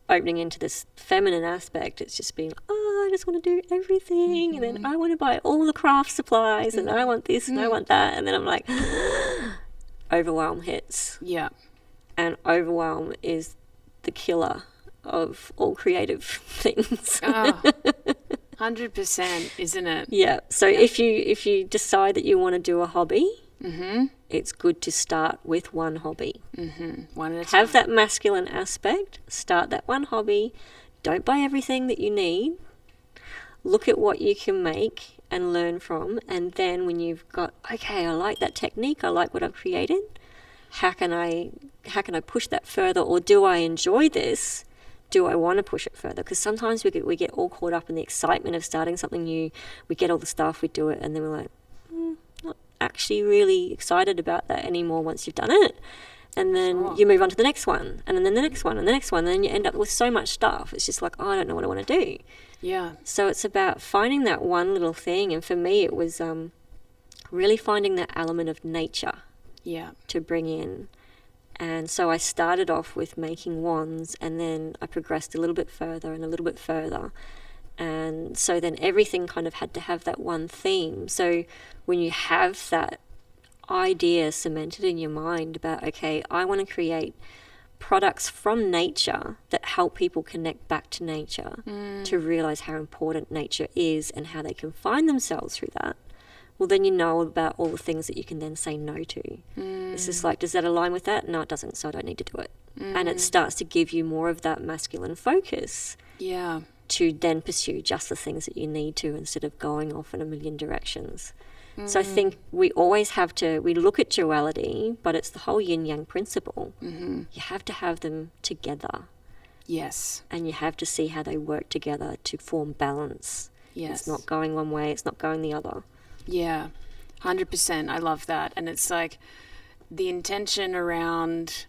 opening into this feminine aspect, it's just been, I just want to do everything, and then I want to buy all the craft supplies, and I want this and I want that, and then I'm like, overwhelm hits. Yeah. And overwhelm is the killer of all creative things. 100%, isn't it? Yeah. So if you decide that you want to do a hobby, it's good to start with one hobby. One at a time. Have that masculine aspect. Start that one hobby. Don't buy everything that you need. Look at what you can make and learn from. And then when you've got, okay, I like that technique, I like what I've created, how can I push that further? Or do I enjoy this? Do I want to push it further? Because sometimes we get all caught up in the excitement of starting something new. We get all the stuff, we do it, and then we're like, not actually really excited about that anymore once you've done it. And then you move on to the next one, and then the next one, and the next one, and then you end up with so much stuff. It's just like, I don't know what I want to do. Yeah. So it's about finding that one little thing, and for me it was really finding that element of nature to bring in. And so I started off with making wands, and then I progressed a little bit further and a little bit further. And so then everything kind of had to have that one theme. So when you have that idea cemented in your mind about, okay, I want to create products from nature that help people connect back to nature, to realize how important nature is and how they can find themselves through that. Well, then you know about all the things that you can then say no to. It's just like, does that align with that? No, it doesn't, so I don't need to do it. And it starts to give you more of that masculine focus. Yeah. To then pursue just the things that you need to, instead of going off in a million directions. So I think we always have to, we look at duality, but it's the whole yin-yang principle. You have to have them together. Yes. And you have to see how they work together to form balance. Yes. It's not going one way, it's not going the other. Yeah, 100%. I love that. And it's like the intention around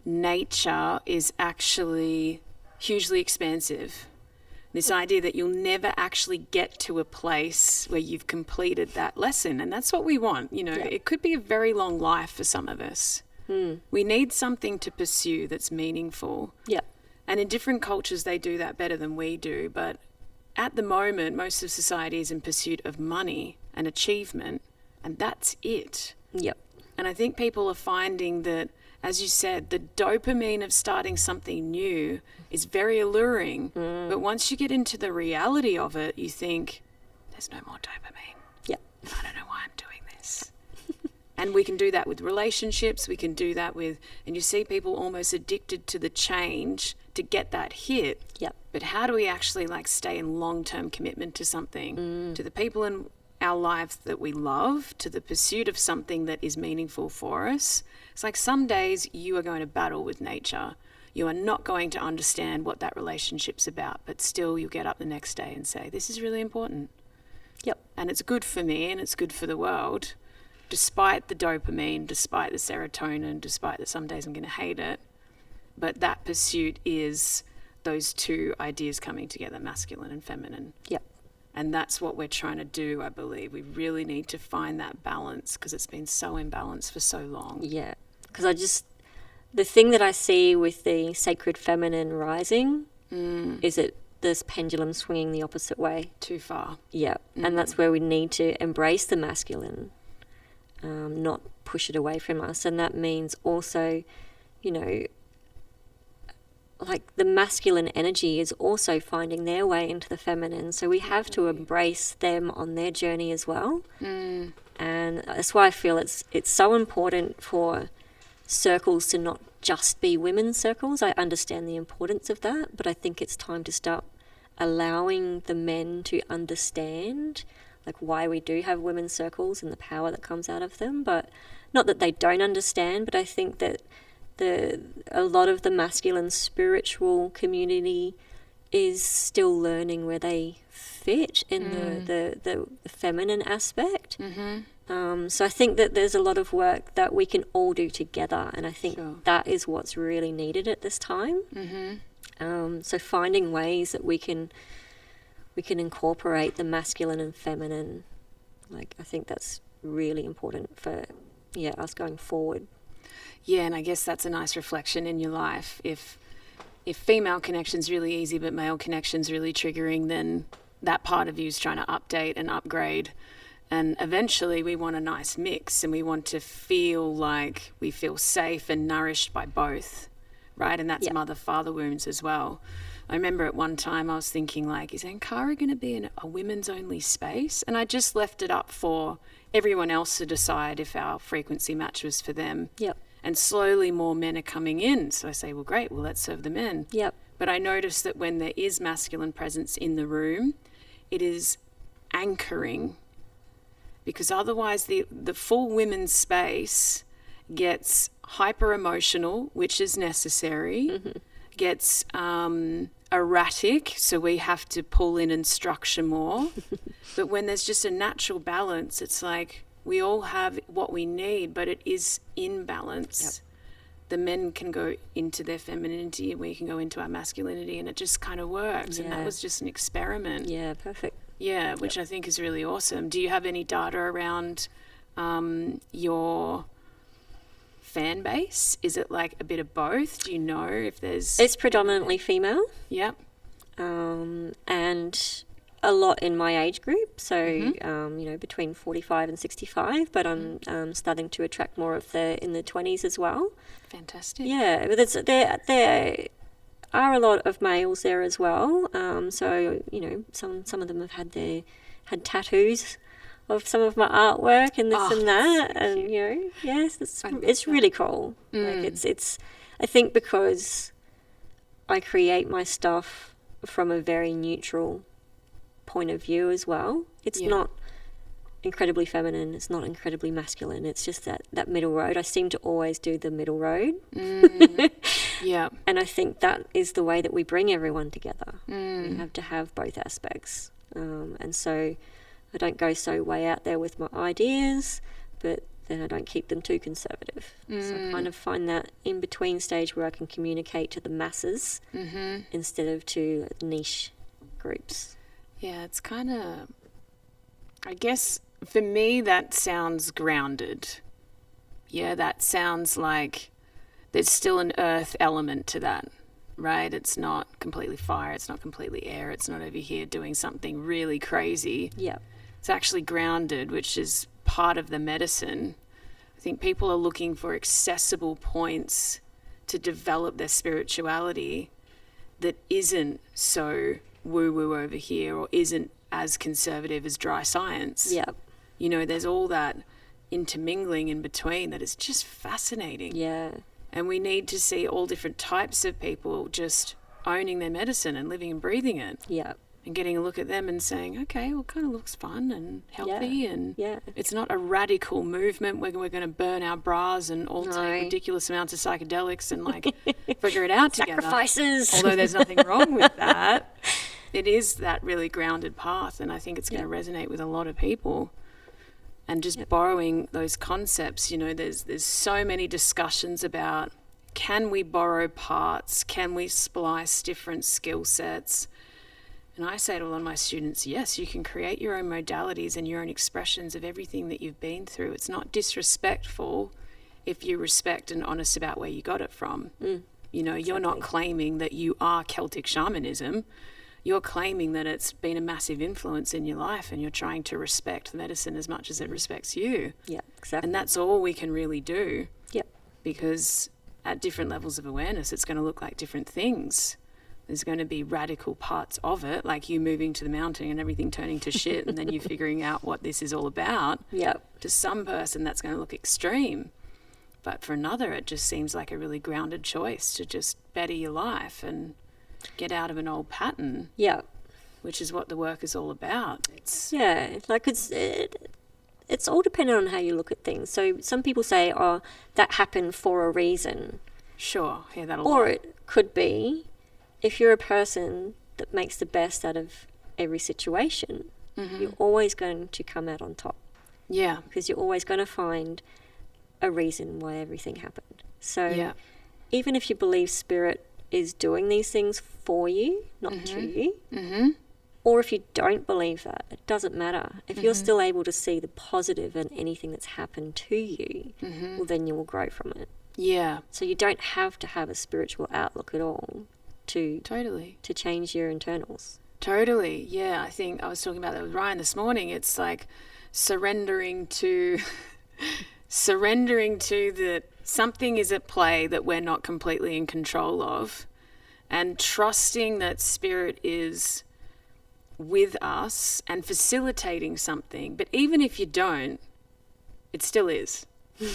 nature is actually hugely expansive. This idea that you'll never actually get to a place where you've completed that lesson. And that's what we want. You know, it could be a very long life for some of us. We need something to pursue that's meaningful. Yeah. And in different cultures, they do that better than we do. But at the moment, most of society is in pursuit of money and achievement, and that's it. Yep. And I think people are finding that, as you said, the dopamine of starting something new is very alluring. But once you get into the reality of it, you think, there's no more dopamine. Yep. I don't know why I'm doing this. And we can do that with relationships. We can do that with, and you see people almost addicted to the change to get that hit. Yep. But how do we actually like stay in long-term commitment to something, to the people in our lives that we love, to the pursuit of something that is meaningful for us? It's like some days you are going to battle with nature. You are not going to understand what that relationship's about, but still you get up the next day and say, this is really important. Yep. And it's good for me and it's good for the world, despite the dopamine, despite the serotonin, despite that some days I'm going to hate it. But that pursuit is those two ideas coming together, masculine and feminine. Yep. And that's what we're trying to do, I believe. We really need to find that balance, because it's been so imbalanced for so long. Yeah, because the thing that I see with the sacred feminine rising is that this pendulum swinging the opposite way. Too far. Yeah, and that's where we need to embrace the masculine, not push it away from us. And that means also, you know, like the masculine energy is also finding their way into the feminine. So we have to embrace them on their journey as well. And that's why I feel it's so important for circles to not just be women's circles. I understand the importance of that, but I think it's time to start allowing the men to understand like why we do have women's circles and the power that comes out of them. But not that they don't understand, but I think that a lot of the masculine spiritual community is still learning where they fit in the feminine aspect. So I think that there's a lot of work that we can all do together, and I think that is what's really needed at this time. So finding ways that we can incorporate the masculine and feminine, like I think that's really important for us going forward. Yeah, and I guess that's a nice reflection in your life. If female connection's really easy but male connection's really triggering, then that part of you is trying to update and upgrade. And eventually we want a nice mix, and we want to feel like we feel safe and nourished by both, right? And that's mother-father wounds as well. I remember at one time I was thinking, like, is Ankara going to be in a women's only space? And I just left it up for everyone else to decide if our frequency match was for them. Yep. And slowly more men are coming in. So I say, well, great, well, let's serve the men. Yep. But I noticed that when there is masculine presence in the room, it is anchoring, because otherwise the full women's space gets hyper emotional, which is necessary, gets erratic, so we have to pull in and structure more. But when there's just a natural balance, it's like we all have what we need, but it is in balance. The men can go into their femininity and we can go into our masculinity, and it just kind of works. And that was just an experiment. Yeah, perfect. Yeah, which I think is really awesome. Do you have any data around your fan base? Is it like a bit of both? Do you know if there's... It's predominantly female. Yep. And a lot in my age group, so between 45 and 65, but I'm starting to attract more of in the 20s as well. Fantastic. Yeah, but there are a lot of males there as well. So some of them have had tattoos of some of my artwork and this and that, and yes, it's really cool. Like it's I think because I create my stuff from a very neutral point of view as well. It's not incredibly feminine, it's not incredibly masculine, it's just that middle road. I seem to always do the middle road. And I think that is the way that we bring everyone together. We have to have both aspects, and so I don't go so way out there with my ideas, but then I don't keep them too conservative. So I kind of find that in between stage where I can communicate to the masses instead of to niche groups. Yeah, it's kind of, I guess for me that sounds grounded. Yeah, that sounds like there's still an earth element to that, right? It's not completely fire, it's not completely air, it's not over here doing something really crazy. Yeah. It's actually grounded, which is part of the medicine. I think people are looking for accessible points to develop their spirituality that isn't so woo-woo over here or isn't as conservative as dry science. Yeah. There's all that intermingling in between that is just fascinating. Yeah. And we need to see all different types of people just owning their medicine and living and breathing it. Yeah. And getting a look at them and saying, okay, well, it kind of looks fun and healthy. And it's not a radical movement where we're going to burn our bras and all take ridiculous amounts of psychedelics and figure it out together. Sacrifices. Although there's nothing wrong with that. It is that really grounded path, and I think it's going to resonate with a lot of people. And just borrowing those concepts, there's so many discussions about, can we borrow parts? Can we splice different skill sets? And I say to a lot of my students, yes, you can create your own modalities and your own expressions of everything that you've been through. It's not disrespectful if you respect and honest about where you got it from. You know, you're not Exactly. claiming that you are Celtic shamanism. You're claiming that it's been a massive influence in your life, and you're trying to respect the medicine as much as it respects you. Yeah, exactly. And that's all we can really do. Yep. Because at different levels of awareness, it's going to look like different things. There's going to be radical parts of it, like you moving to the mountain and everything turning to shit, and then you figuring out what this is all about. Yep. To some person, that's going to look extreme. But for another, it just seems like a really grounded choice to just better your life and get out of an old pattern, Yeah. which is what the work is all about. It's Yeah, like it's all dependent on how you look at things. So some people say, oh, that happened for a reason. sure, yeah, that'll. Or it could be, if you're a person that makes the best out of every situation, you're always going to come out on top, Yeah, because you're always going to find a reason why everything happened. So yeah, even if you believe spirit is doing these things for you, not to you, or if you don't believe that, it doesn't matter. If you're still able to see the positive in anything that's happened to you, well, then you will grow from it. yeah, So you don't have to have a spiritual outlook at all to totally. change your internals. Totally, yeah. I think I was talking about that with Ryan this morning. It's like surrendering to that something is at play that we're not completely in control of, and trusting that spirit is with us and facilitating something. But even if you don't, it still is.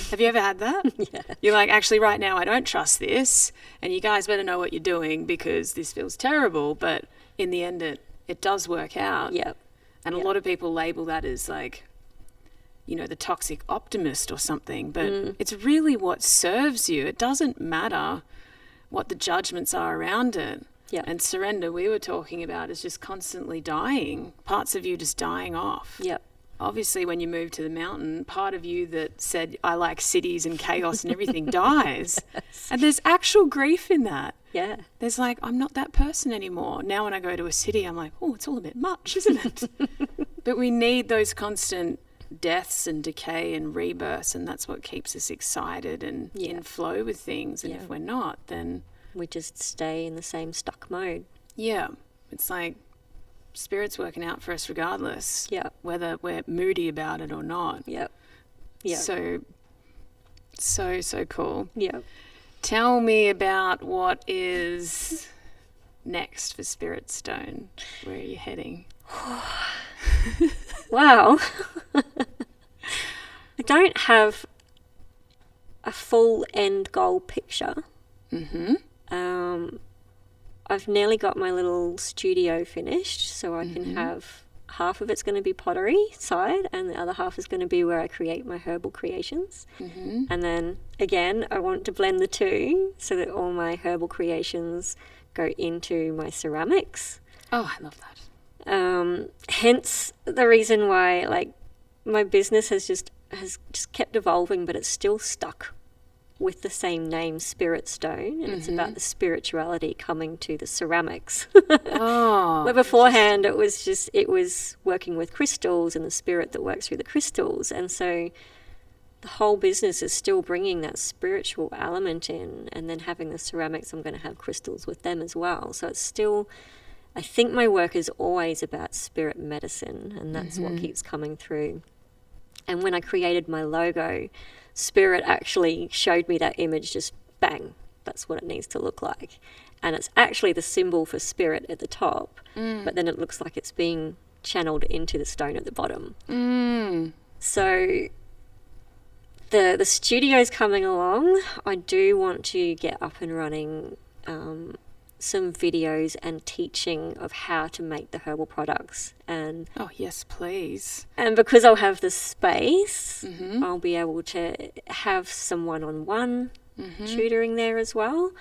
Have you ever had that? Yeah. You're like, actually, right now, I don't trust this, and you guys better know what you're doing because this feels terrible. But in the end, it does work out. Yeah. And a lot of people label that as like, you know, the toxic optimist or something. But it's really what serves you. It doesn't matter what the judgments are around it. Yeah. And surrender, we were talking about, is just constantly dying. Parts of you just dying off. Yeah. Obviously, when you move to the mountain, part of you that said, I like cities and chaos and everything dies. And there's actual grief in that. Yeah. There's like, I'm not that person anymore. Now when I go to a city, I'm like, oh, it's all a bit much, isn't it? But we need those constant deaths and decay and rebirths, and that's what keeps us excited and in flow with things. And if we're not, then We just stay in the same stuck mode. yeah, it's like spirit's working out for us regardless. Yeah. Whether we're moody about it or not. Yep. Yeah. So cool. Yeah. Tell me about what is next for Spirit Stone. Where are you heading? Wow. I don't have a full end goal picture. I've nearly got my little studio finished, so I can have half of it's going to be pottery side, and the other half is going to be where I create my herbal creations. And then again, I want to blend the two so that all my herbal creations go into my ceramics. Oh, I love that. Hence the reason why, like, my business has just kept evolving, but it's still stuck with the same name, Spirit Stone, and it's about the spirituality coming to the ceramics. Oh, Where beforehand it was working with crystals and the spirit that works through the crystals, and so the whole business is still bringing that spiritual element in, and then having the ceramics, I'm going to have crystals with them as well. So it's still, I think my work is always about spirit medicine, and that's what keeps coming through. And when I created my logo, Spirit actually showed me that image, just bang, that's what it needs to look like. And it's actually the symbol for spirit at the top, but then it looks like it's being channeled into the stone at the bottom. So the studio's coming along. I do want to get up and running some videos and teaching of how to make the herbal products, and oh yes, please. and because I'll have the space, I'll be able to have some one-on-one tutoring there as well.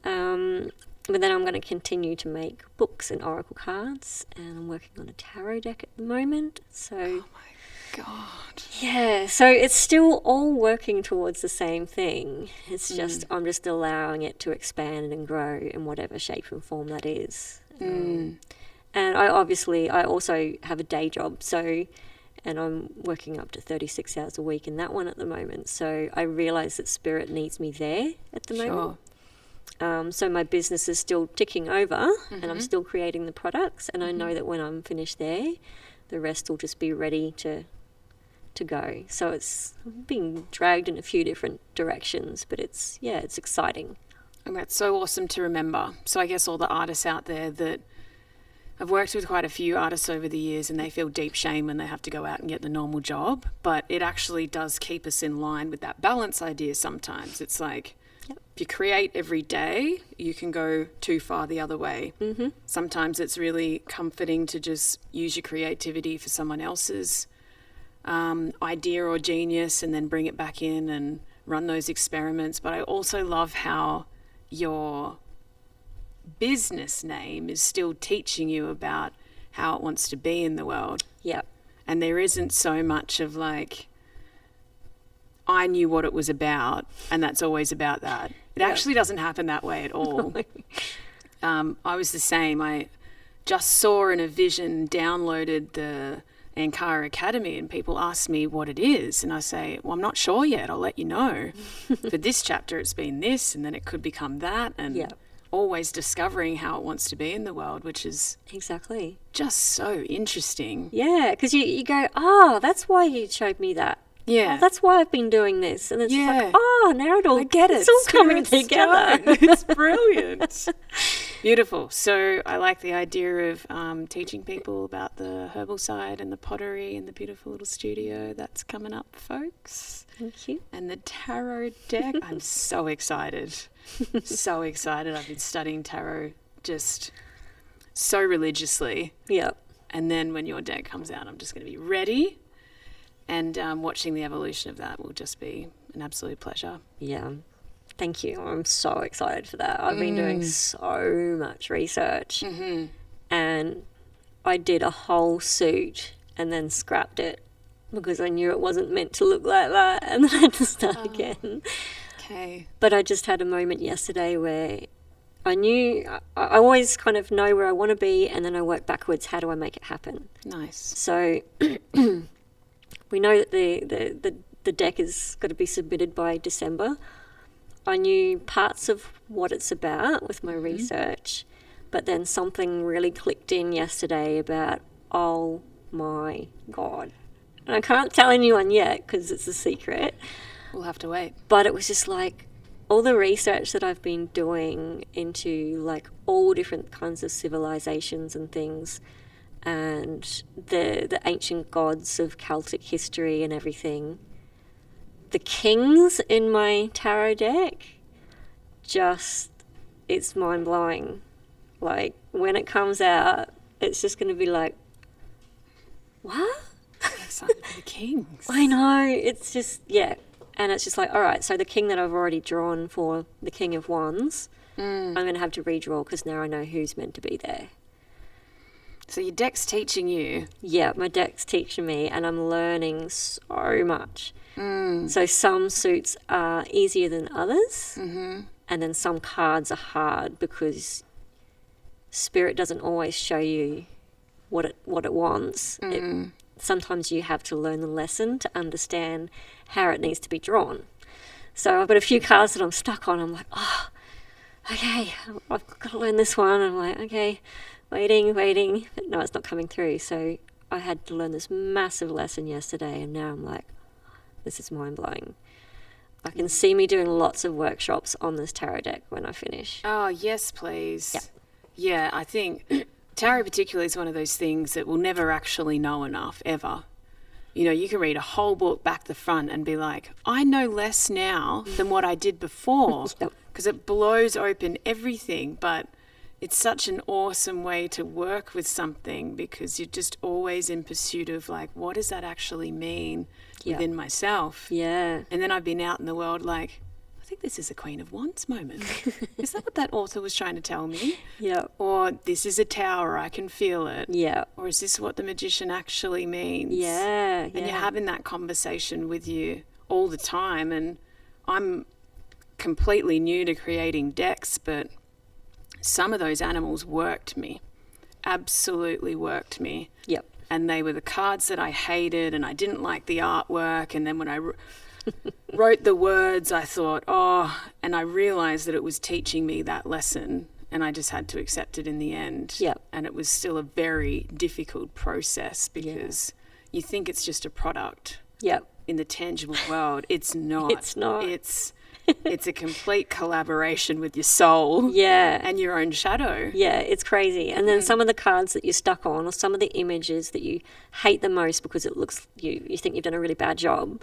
But then I'm going to continue to make books and oracle cards, and I'm working on a tarot deck at the moment. So Oh my God. yeah, so it's still all working towards the same thing. It's just, I'm just allowing it to expand and grow in whatever shape and form that is. And I also have a day job, so and I'm working up to 36 hours a week in that one at the moment. So I realise that spirit needs me there at the moment. So my business is still ticking over, and I'm still creating the products, and I know that when I'm finished there, the rest will just be ready to go. So it's being dragged in a few different directions, but it's exciting. And that's so awesome to remember. So I guess all the artists out there that I've worked with quite a few artists over the years, and they feel deep shame when they have to go out and get the normal job, but it actually does keep us in line with that balance idea sometimes. It's like, if you create every day, you can go too far the other way. Sometimes it's really comforting to just use your creativity for someone else's idea or genius, and then bring it back in and run those experiments. But I also love how your business name is still teaching you about how it wants to be in the world. And there isn't so much of like, I knew what it was about, and that's always about that. It actually doesn't happen that way at all. I was the same. I just saw in a vision, downloaded the Ankara Academy, and people ask me what it is, and I say, well, I'm not sure yet, I'll let you know. For this chapter it's been this, and then it could become that, and always discovering how it wants to be in the world, which is exactly just so interesting. Because you go, oh, that's why you showed me that. Oh, that's why I've been doing this. And it's like, oh, now I get it. It's all coming together. It's brilliant. Beautiful. So I like the idea of teaching people about the herbal side and the pottery and the beautiful little studio that's coming up, folks. Thank you. And the tarot deck. I'm so excited. So excited. I've been studying tarot just so religiously. And then when your deck comes out, I'm just going to be ready. And watching the evolution of that will just be an absolute pleasure. Thank you. I'm so excited for that. I've been doing so much research, and I did a whole suit and then scrapped it because I knew it wasn't meant to look like that, and then I had to start again. But I just had a moment yesterday where I knew I always kind of know where I want to be, and then I work backwards. How do I make it happen? Nice. So we know that the deck is got to be submitted by December. I knew parts of what it's about with my research, but then something really clicked in yesterday about, oh my God. And I can't tell anyone yet because it's a secret. We'll have to wait. But it was just like all the research that I've been doing into like all different kinds of civilizations and things, and the ancient gods of Celtic history and everything. The kings in my tarot deck, it's mind-blowing. Like, when it comes out, it's just going to be like, what? I'm excited for the kings. I know, it's just, And it's just like, all right, so the king that I've already drawn for the King of Wands, I'm going to have to redraw because now I know who's meant to be there. So your deck's teaching you. Yeah, my deck's teaching me, and I'm learning so much. So some suits are easier than others, and then some cards are hard because spirit doesn't always show you what it wants. Sometimes you have to learn the lesson to understand how it needs to be drawn. So I've got a few cards that I'm stuck on. I'm like, oh, okay, I've got to learn this one. I'm like, okay, waiting, but no, it's not coming through. So I had to learn this massive lesson yesterday, and now I'm like, this is mind-blowing. I can see me doing lots of workshops on this tarot deck when I finish. Oh, yes, please. Yeah, I think tarot particularly is one of those things that we'll never actually know enough, ever. You know, you can read a whole book back to front and be like, I know less now than what I did before, because it blows open everything. But it's such an awesome way to work with something because you're just always in pursuit of like, what does that actually mean within myself? And then I've been out in the world like, I think this is a Queen of Wands moment. Is that what that author was trying to tell me? Or this is a tower, I can feel it. Or is this what the magician actually means? And you're having that conversation with you all the time. And I'm completely new to creating decks, but some of those animals worked me. Absolutely worked me. And they were the cards that I hated, and I didn't like the artwork. And then when I wrote the words, I thought, and I realized that it was teaching me that lesson, and I just had to accept it in the end. Yep. And it was still a very difficult process because you think it's just a product. Yep. In the tangible world. It's not. It's not. It's a complete collaboration with your soul. Yeah. And your own shadow. Yeah, it's crazy. And then some of the cards that you're stuck on, or some of the images that you hate the most because it looks, you think you've done a really bad job,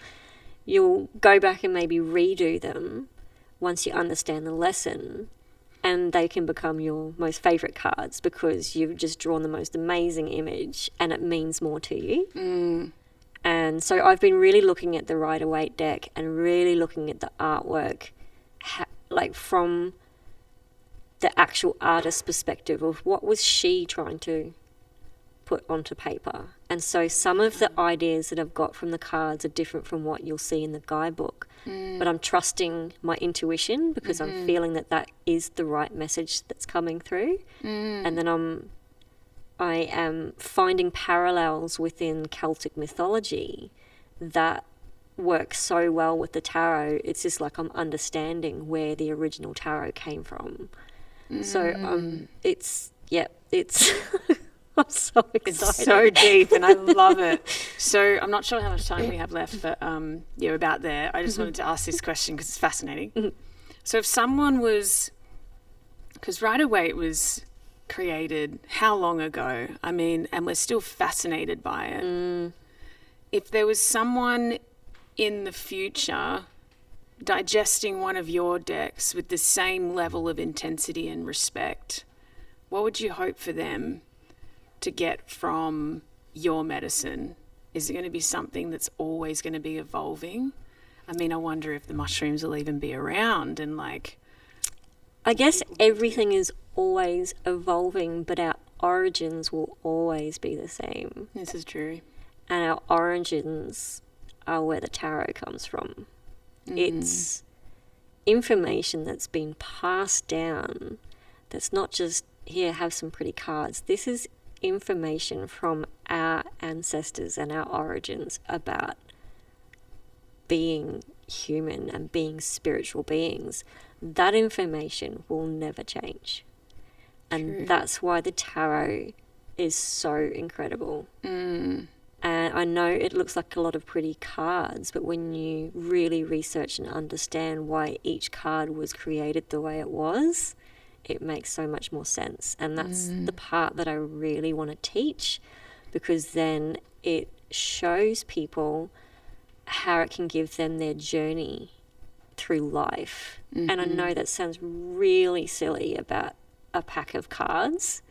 you'll go back and maybe redo them once you understand the lesson, and they can become your most favourite cards because you've just drawn the most amazing image and it means more to you. And so I've been really looking at the Rider-Waite deck and really looking at the artwork, like from the actual artist's perspective of what was she trying to put onto paper. And so some of the ideas that I've got from the cards are different from what you'll see in the guidebook. But I'm trusting my intuition because I'm feeling that that is the right message that's coming through. And then I am finding parallels within Celtic mythology that work so well with the tarot. It's just like I'm understanding where the original tarot came from. So it's I'm so excited. It's so deep and I love it. So I'm not sure how much time we have left, but we're about there. I just wanted to ask this question because it's fascinating. So if someone was, because Rider-Waite was created how long ago? I mean, and we're still fascinated by it. If there was someone in the future digesting one of your decks with the same level of intensity and respect, what would you hope for them to get from your medicine? Is it going to be something that's always going to be evolving? I mean, I wonder if the mushrooms will even be around and like... I guess everything is always evolving, but our origins will always be the same. This is true. And our origins are where the tarot comes from. It's information that's been passed down that's not just, here, have some pretty cards. This is information from our ancestors and our origins about being human and being spiritual beings. That information will never change. And that's why the tarot is so incredible. And I know it looks like a lot of pretty cards, but when you really research and understand why each card was created the way it was, it makes so much more sense. And that's the part that I really want to teach, because then it shows people how it can give them their journey through life. And I know that sounds really silly about a pack of cards,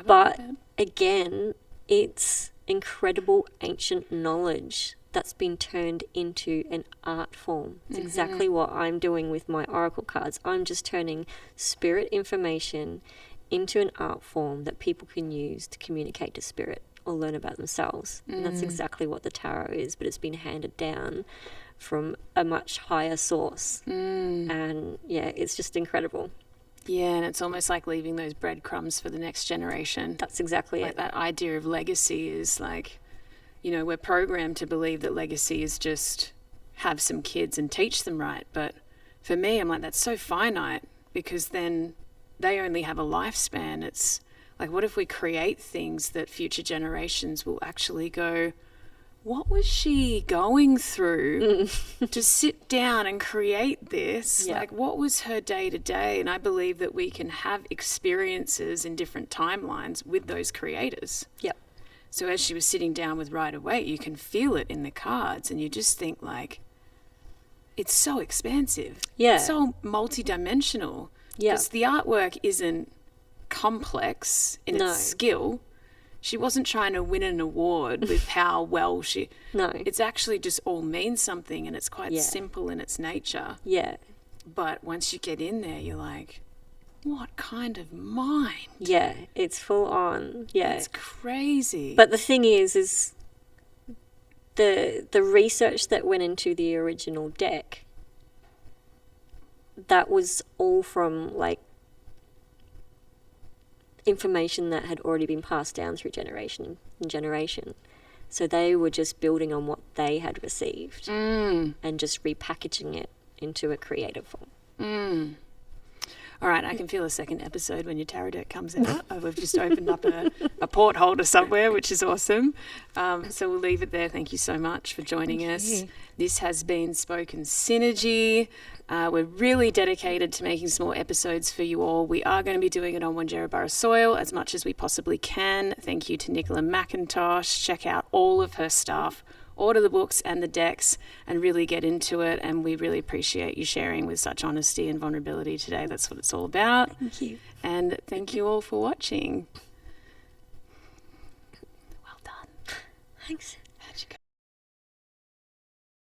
but again, it's incredible ancient knowledge that's been turned into an art form. It's exactly what I'm doing with my oracle cards. I'm just turning spirit information into an art form that people can use to communicate to spirit or learn about themselves. And that's exactly what the tarot is, but it's been handed down from a much higher source. And yeah, it's just incredible. Yeah, and it's almost like leaving those breadcrumbs for the next generation. That's exactly like it. That idea of legacy is like, you know, we're programmed to believe that legacy is just have some kids and teach them right. But for me, I'm like, that's so finite, because then they only have a lifespan. It's like, what if we create things that future generations will actually go, what was she going through to sit down and create this? Yeah. Like, what was her day to day? And I believe that we can have experiences in different timelines with those creators. Yep. So as she was sitting down with Rider-Waite, you can feel it in the cards, and you just think like, it's so expansive. Yeah. It's so multidimensional. Yeah. Because the artwork isn't complex in its skill. She wasn't trying to win an award with how well she... No. It's actually just all means something, and it's quite simple in its nature. Yeah. But once you get in there, you're like, what kind of mind? Yeah, it's full on. Yeah. It's crazy. But the thing is the research that went into the original deck, that was all from, like, information that had already been passed down through generation and generation. So they were just building on what they had received and just repackaging it into a creative form. All right, I can feel a second episode when your tarot deck comes out. We've just opened up a port holder somewhere, which is awesome. So we'll leave it there. Thank you so much for joining us. This has been Spoken Synergy. We're really dedicated to making some more episodes for you all. We are going to be doing it on Wangerriburra soil as much as we possibly can. Thank you to Nicola McIntosh. Check out all of her stuff. Order the books and the decks and really get into it. And we really appreciate you sharing with such honesty and vulnerability today. That's what it's all about. Thank you. And thank you all for watching. Well done. Thanks.